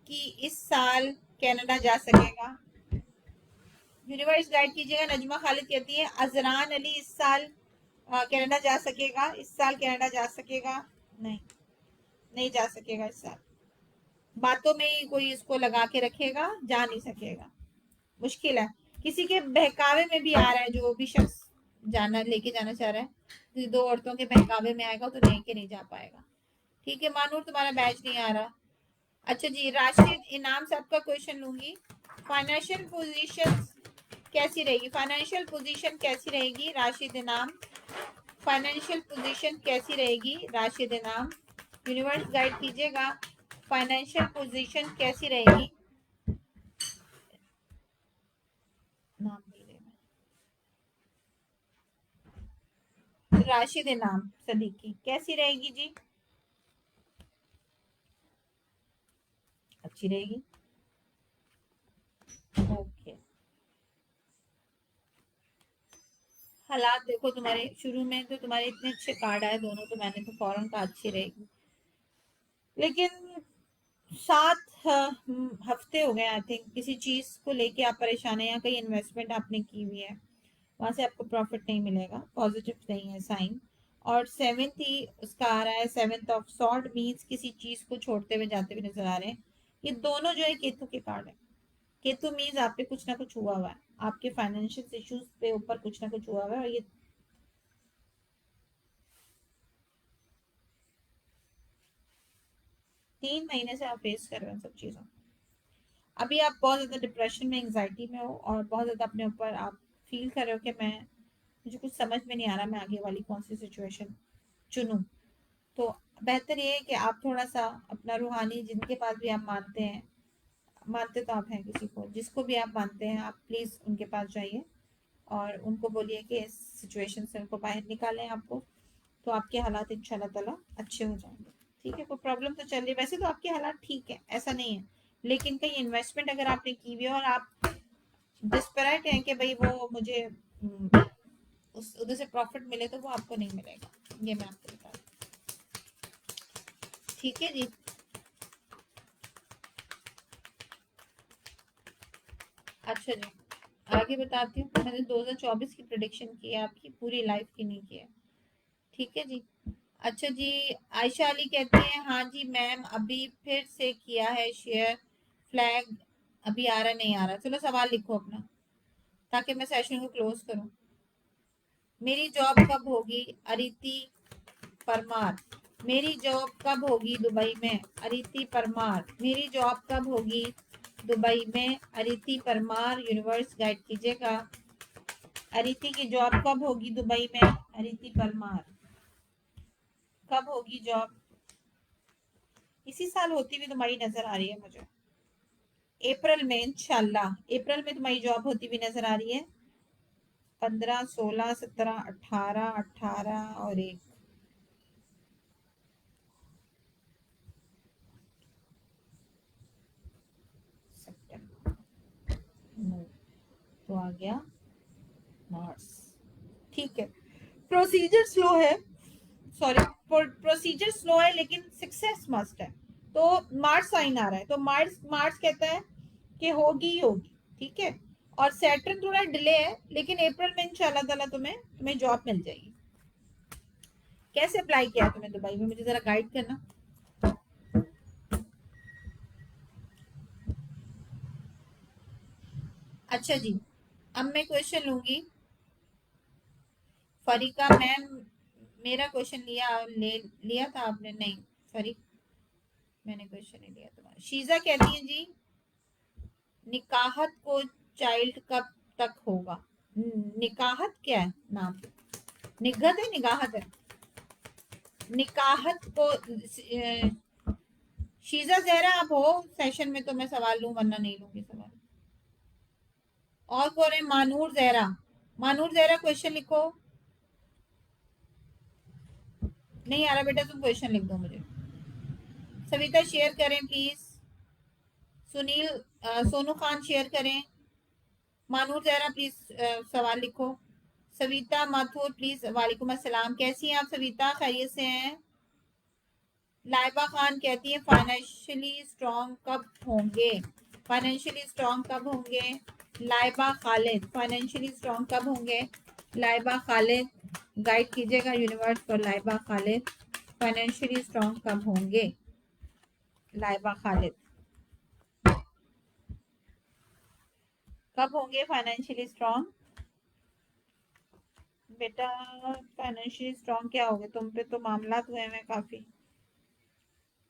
की इस साल कनाडा जा सकेगा? यूनिवर्स गाइड कीजिएगा। नजमा खालिद कहती है अजरान अली इस साल कनाडा जा सकेगा, इस साल कनाडा जा सकेगा? नहीं, नहीं जा सकेगा इस साल। बातों में ही कोई इसको लगा के रखेगा, जा नहीं सकेगा, मुश्किल है। किसी के बहकावे में भी आ रहा है, जो भी शख्स जाना लेके जाना चाह रहा है, तो 2 औरतों के बहकावे में आएगा तो लेके नहीं जा पाएगा। ठीक है मानूर, तुम्हारा बैच नहीं आ रहा। अच्छा जी, राशिद इनाम से आपका क्वेश्चन लूंगी। फाइनेंशियल पोजीशन कैसी रहेगी? फाइनेंशियल पोजीशन कैसी रहेगी राशिद इनाम? फाइनेंशियल पोजीशन कैसी रहेगी राशिद इनाम? यूनिवर्स गाइड कीजिएगा, फाइनेंशियल पोजीशन कैसी रहेगी? नाम नहीं ले मैं। राशिद इनाम सदीकी, कैसी रहेगी जी? अच्छी रहेगी। ओके, हालात देखो तुम्हारे शुरू में तो तुम्हारे इतने अच्छे कार्ड आए दोनों, तो मैंने तो फौरन कहा अच्छी रहेगी, लेकिन 7 हफ्ते हो गए आई थिंक किसी चीज को लेके आप परेशान हैं, या कहीं इन्वेस्टमेंट आपने की हुई है वहां से आपको प्रॉफिट नहीं मिलेगा, पॉजिटिव नहीं है साइन। और सेवेंथ ही उसका आ रहा है, सेवेंथ ऑफ सॉर्ड मीन्स किसी चीज को छोड़ते हुए जाते हुए नजर आ रहे हैं। ये दोनों जो है केतु के कार्ड है। केतु मीन्स आप पे कुछ ना कुछ हुआ हुआ है, आपके फाइनेंशियल इश्यूज पे ऊपर कुछ ना कुछ हुआ हुआ है, और ये 3 महीने से आप फेस कर रहे हो सब चीजों। अभी आप बहुत ज्यादा डिप्रेशन में, एंग्जाइटी में हो, और बहुत ज्यादा अपने ऊपर आप फील कर रहे हो कि मैं, मुझे कुछ समझ में नहीं आ रहा मैं आगे वाली कौन सी सिचुएशन चुनूं। तो बेहतर ये है कि आप थोड़ा सा अपना रूहानी, जिनके पास भी आप मानते हैं, मानते तो आप हैं किसी को, जिसको भी आप मानते हैं, आप प्लीज उनके पास जाइए और उनको बोलिए कि इस सिचुएशन से उनको बाहर निकालें आपको, तो आपके हालात इंशाल्लाह ताला अच्छे हो जाएंगे। ठीक है, कोई प्रॉब्लम तो चल रही है, वैसे तो आपके हालात ठीक है, ऐसा नहीं है, लेकिन कहीं इन्वेस्टमेंट अगर आपने की हुई है और आप डिस्परेट हैं कि भाई वो मुझे उस उधर से प्रॉफिट मिले, तो वो आपको नहीं मिलेगा, ये मैं आपको बता दूं। ठीक है जी। अच्छा जी, आगे बताती हूँ। मैंने 2024 की प्रोडिक्शन की है, आपकी पूरी लाइफ की नहीं की है। ठीक है जी। अच्छा जी, आयशा अली कहती है हाँ जी मैम, अभी फिर से किया है शेयर, फ्लैग अभी आ रहा नहीं आ रहा। चलो सवाल लिखो अपना, ताकि मैं सेशन को क्लोज करूं। मेरी जॉब कब होगी? अरिति परमार। मेरी जॉब कब होगी दुबई में? अरिति परमार। मेरी जॉब कब होगी दुबई में? अरिति परमार। यूनिवर्स गाइड कीजिएगा, अरिति की जॉब कब होगी दुबई में? अरिति परमार, कब होगी जॉब? इसी साल होती हुई तुम्हारी नजर आ रही है मुझे, अप्रैल में इंशाल्लाह। अप्रैल में तुम्हारी जॉब होती हुई नजर आ रही है। 15, 16, 17, 18, 18 और 1 सितंबर, तो आ गया मार्च। ठीक है, प्रोसीजर स्लो है, सॉरी, प्रोसीजर स्लो है, लेकिन सक्सेस मस्ट है। तो मार्च साइन आ रहा है, तो मार्च मार्च कहता है कि होगी ही होगी। ठीक है, और सैटर्न थोड़ा डिले है, लेकिन अप्रैल में इंशाल्लाह ताला तुम्हें तुम्हें जॉब मिल जाएगी। कैसे अप्लाई किया तुमने दुबई में, मुझे जरा गाइड करना। अच्छा जी, अब मैं क्वेश्चन लूंगी। फरीका मैम, मेरा क्वेश्चन लिया था आपने? नहीं फरीक, मैंने क्वेश्चन नहीं लिया तुम्हारा। शीजा कहती है जी, निकाहत को चाइल्ड कब तक होगा? निकाहत क्या है नाम? निगहत है, निगाहत है? निकाहत को शीजा जहरा आप हो सेशन में तो मैं सवाल लूं, वरना नहीं लूंगी सवाल। और कौन है? मानूर जहरा। मानूर जहरा क्वेश्चन लिखो। नहीं आ रहा बेटा, तुम क्वेश्चन लिख दो मुझे। सविता शेयर करें प्लीज। सुनील सोनू खान शेयर करें। मानूर जहरा प्लीज सवाल लिखो। सविता माथुर प्लीज, वालेकुम अस्सलाम, कैसी हैं आप सविता? खैरियत से हैं? लाइबा खान कहती है फाइनेंशियली स्ट्रॉन्ग कब होंगे? फाइनेंशियली स्ट्रॉन्ग कब होंगे? लाइबा खालिद, फाइनेंशियली स्ट्रॉन्ग कब होंगे? लाइबा खालिद, गाइड कीजिएगा यूनिवर्स पर। लाइबा खालिद, फाइनेंशियली स्ट्रॉन्ग कब होंगे? लाइबा खालिद, कब होंगे फाइनेंशियली स्ट्रॉन्ग? बेटा फाइनेंशियली स्ट्रॉन्ग क्या होगे? तुम पे तो मामला हुए हैं काफी,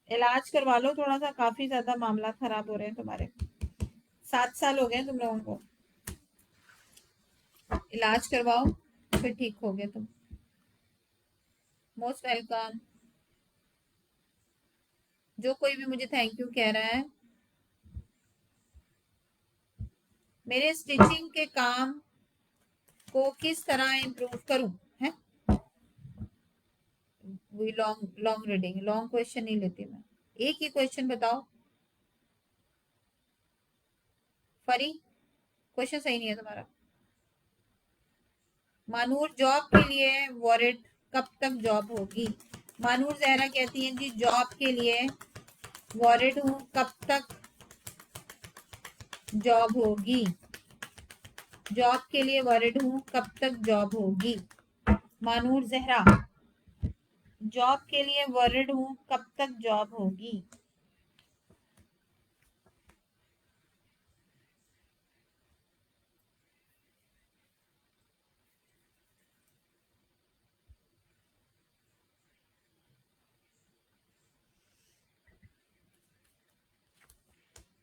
इलाज करवा लो थोड़ा सा, काफी ज्यादा मामला खराब हो रहे हैं तुम्हारे। 7 साल हो गए तुम लोगों को, इलाज करवाओ फिर ठीक हो गए तुम। Most welcome. जो कोई भी मुझे थैंक यू कह रहा है, मेरे स्टिचिंग के काम को किस तरह इम्प्रूव करूं? है वही long long reading, long question नहीं लेती मैं, एक ही क्वेश्चन बताओ। फरी, क्वेश्चन सही नहीं है तुम्हारा। मानूर, जॉब के लिए वॉरेट कब तक जॉब होगी? मानूर जहरा कहती हैं जी जॉब के लिए वॉरेट हूँ, कब तक जॉब होगी? जॉब के लिए वॉरेट हूँ, कब तक जॉब होगी? मानूर जहरा, जॉब के लिए वॉरेट हूँ, कब तक जॉब होगी?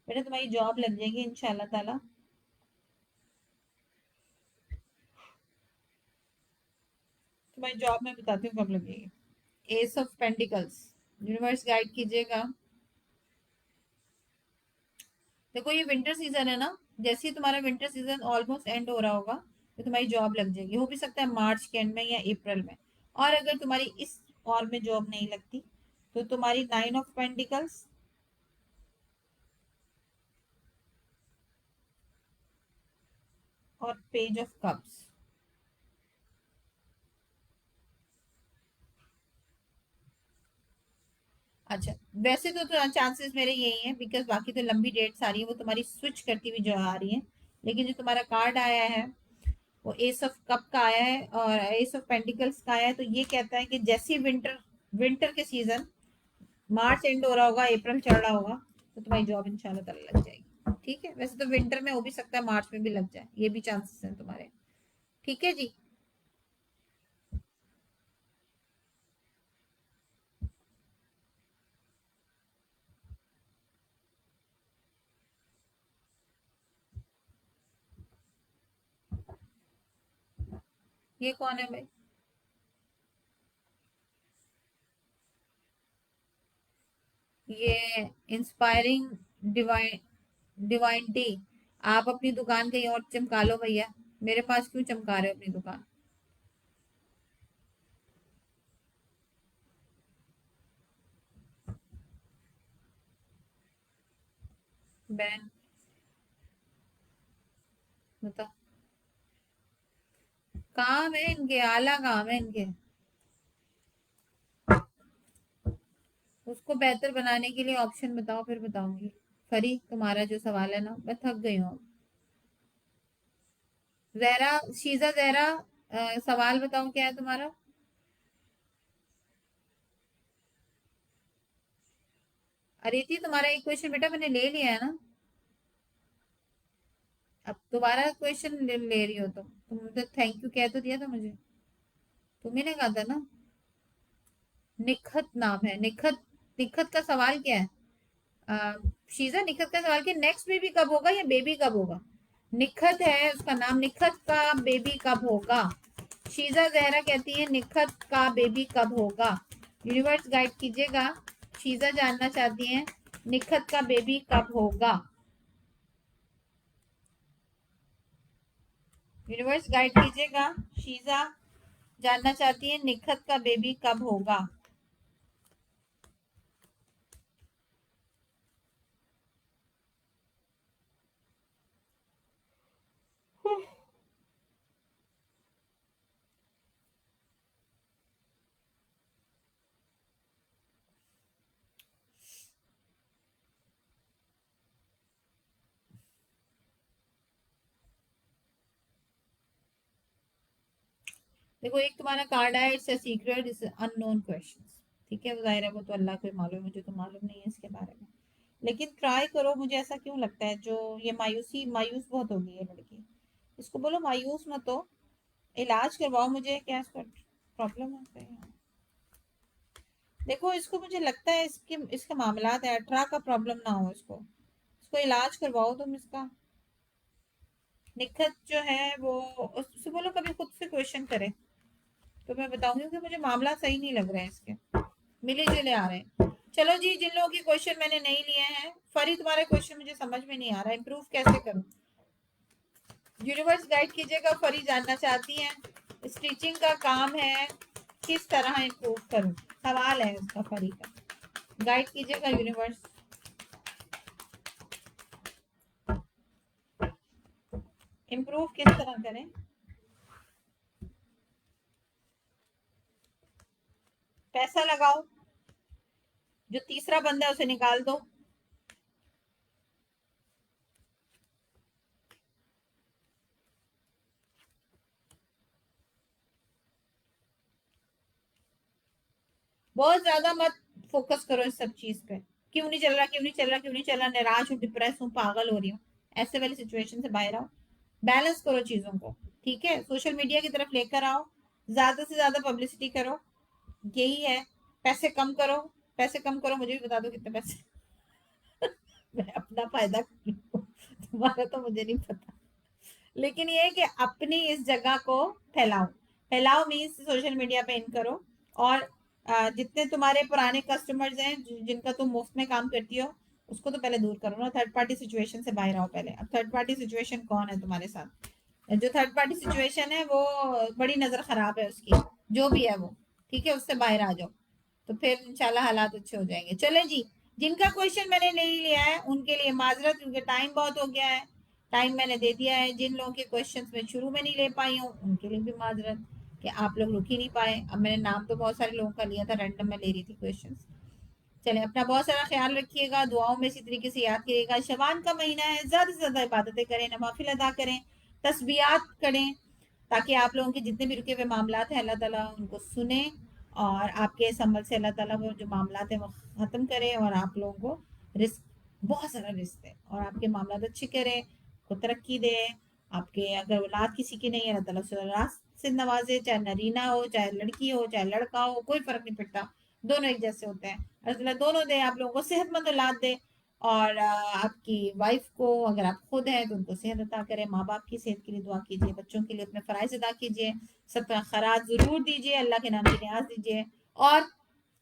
बेटा तुम्हारी जॉब लग जाएगी इंशाल्लाह ताला। तुम्हारी जॉब में बताती हूँ कब लगेगी। S of pentacles, universe guide कीजिएगा। देखो ये विंटर सीजन है ना, जैसे ही तुम्हारा विंटर सीजन ऑलमोस्ट एंड हो रहा होगा तो तुम्हारी जॉब लग जाएगी, हो भी सकता है मार्च के एंड में या अप्रैल में। और अगर तुम्हारी इस और में जॉब नहीं लगती तो तुम्हारी 9 ऑफ पेंटिकल्स और पेज ऑफ कप्स। अच्छा, वैसे तो चांसेस मेरे यही हैं, बिकॉज बाकी तो लंबी डेट्स आ रही है वो तुम्हारी स्विच करती हुई जो आ रही है। लेकिन जो तुम्हारा कार्ड आया है वो एस ऑफ कप का आया है और एस ऑफ पेंटिकल्स का आया है, तो ये कहता है कि जैसे विंटर विंटर के सीजन मार्च एंड हो रहा होगा, अप्रैल चढ़ रहा होगा, तो तुम्हारी जॉब इंशाल्लाह ताला लग जाएगी। ठीक है, वैसे तो विंटर में हो भी सकता है मार्च में भी लग जाए, ये भी चांसेस हैं तुम्हारे। ठीक है जी। ये कौन है भाई? ये इंस्पायरिंग डिवाइन डिवाइनिटी। आप अपनी दुकान कहीं और चमका लो भैया, मेरे पास क्यों चमका रहे हो अपनी दुकान? बहन बताओ, काम है इनके, आला काम है इनके। उसको बेहतर बनाने के लिए ऑप्शन बताओ, फिर बताऊंगी। फरी, तुम्हारा जो सवाल है ना, मैं थक गई हूँ अब। जहरा, शीजा जहरा, सवाल बताओ क्या है तुम्हारा? अरिति, तुम्हारा एक क्वेश्चन बेटा मैंने ले लिया है ना, अब दोबारा क्वेश्चन ले रही हो तुम तो थैंक यू कह तो दिया था मुझे, तुम्ही ने कहा था ना। निखत नाम है, निखत। निखत का सवाल क्या है? अ, शीजा, निखत का सवाल कि नेक्स्ट बेबी कब होगा या बेबी कब होगा? निखत है उसका नाम, निखत का बेबी कब होगा? शीजा जहरा कहती है निखत का बेबी कब होगा? यूनिवर्स गाइड कीजिएगा। शीजा जानना चाहती हैं निखत का बेबी कब होगा। यूनिवर्स गाइड कीजिएगा। शीजा जानना चाहती है निखत का बेबी कब होगा। देखो एक तुम्हारा कार्ड आया, it's a secret, it's unknown questions. ठीक है, वो जाहिर है वो तो अल्लाह को ही मालूम है, मुझे तो मालूम नहीं है इसके बारे में। लेकिन ट्राई करो, मुझे ऐसा क्यों लगता है जो ये मायूसी, मायूस बहुत हो गई है लड़की, इसको बोलो मायूस मत हो, इलाज करवाओ, मुझे क्या इसका प्रॉब्लम है? देखो इसको मुझे लगता है इसके इसका मामला है, अठारह का प्रॉब्लम ना हो इसको, इसको इलाज करवाओ तुम इसका। निखत जो है वो, उससे बोलो कभी खुद से क्वेश्चन करे तो मैं बताऊंगी कि मुझे मामला सही नहीं लग रहा है इसके, मिले जुले आ रहे हैं। चलो जी, जिन लोगों के क्वेश्चन मैंने नहीं लिए हैं, फरी तुम्हारे क्वेश्चन मुझे समझ में नहीं आ रहा है, इम्प्रूव कैसे करूं? यूनिवर्स गाइड कीजिएगा। फरी जानना चाहती हैं स्टिचिंग का काम है, किस तरह इम्प्रूव करूं? सवाल है उसका फरी का, गाइड कीजिएगा यूनिवर्स। इम्प्रूव किस तरह करें? पैसा लगाओ, जो तीसरा बंदा है उसे निकाल दो। बहुत ज्यादा मत फोकस करो इस सब चीज पे, क्यों नहीं चल रहा, क्यों नहीं चल रहा, क्यों नहीं चल रहा, निराश हूँ, डिप्रेस हूँ, पागल हो रही हूँ, ऐसे वाली सिचुएशन से बाहर आओ। बैलेंस करो चीजों को, ठीक है? सोशल मीडिया की तरफ लेकर आओ, ज्यादा से ज्यादा पब्लिसिटी करो, यही है। पैसे कम करो, पैसे कम करो, मुझे भी बता दो कितने पैसे। मैं अपना फायदा कर रही हूँ, तुम्हारा तो मुझे नहीं पता। लेकिन ये है कि अपनी इस जगह को फैलाओ। फैलाओ मीन्स सोशल मीडिया पे इन करो। और जितने तुम्हारे पुराने कस्टमर्स हैं जिनका तुम मुफ्त में काम करती हो, उसको तो पहले दूर करो ना। थर्ड पार्टी सिचुएशन से बाहर आओ पहले। अब थर्ड पार्टी सिचुएशन कौन है तुम्हारे साथ? जो थर्ड पार्टी सिचुएशन है वो बड़ी नजर खराब है उसकी, जो भी है वो, ठीक है? उससे बाहर आ जाओ, तो फिर इंशाल्लाह हालात अच्छे हो जाएंगे। चले जी, जिनका क्वेश्चन मैंने नहीं लिया है उनके लिए माजरत, क्योंकि टाइम बहुत हो गया है। टाइम मैंने दे दिया है। जिन लोगों के क्वेश्चंस मैं शुरू में नहीं ले पाई हूँ उनके लिए भी माजरत कि आप लोग रुक ही नहीं पाए। अब मैंने नाम तो बहुत सारे लोगों का लिया था, रैंडम में ले रही थी क्वेश्चंस। चलें, अपना बहुत सारा ख्याल रखिएगा, दुआओं में इसी तरीके से याद करिएगा। शबान का महीना है, ज्यादा से ज्यादा इबादतें करें, नवाफिल अदा करें, तस्बीहात करें, ताकि आप लोगों के जितने भी रुके हुए मामलात हैं अल्लाह ताला उनको सुने, और आपके इस अमल से अल्लाह ताला वो जो मामलात हैं वो ख़त्म करे, और आप लोगों को रिस्क, बहुत सारा रिस्क दे, और आपके मामलात अच्छे करे, को तरक्की दे। आपके अगर औलाद किसी की नहीं है, अल्लाह ताला उसे औलाद से नवाजे, चाहे नरीना हो, चाहे लड़की हो, चाहे लड़का हो, कोई फर्क नहीं पड़ता, दोनों एक जैसे होते हैं। अल्लाह ताला दोनों दे, आप लोगों को सेहतमंद औलाद दे। और आपकी वाइफ को, अगर आप खुद हैं तो उनको सेहत अता करें। माँ बाप की सेहत के लिए दुआ कीजिए, बच्चों के लिए अपने फ़राइज़ अदा कीजिए, सब तरह खैरात ज़रूर दीजिए, अल्लाह के नाम की न्याज दीजिए, और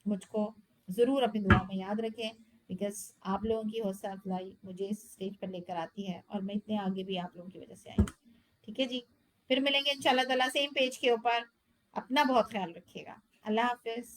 मुझको ज़रूर अपनी दुआ में याद रखें, बिकॉज आप लोगों की हौसला अफजाई मुझे इस स्टेज पर लेकर आती है, और मैं इतने आगे भी आप लोगों की वजह से आई हूँ। ठीक है जी, फिर मिलेंगे इंशाल्लाह ताला सेम पेज के ऊपर। अपना बहुत ख्याल रखिएगा। अल्लाह हाफिज़।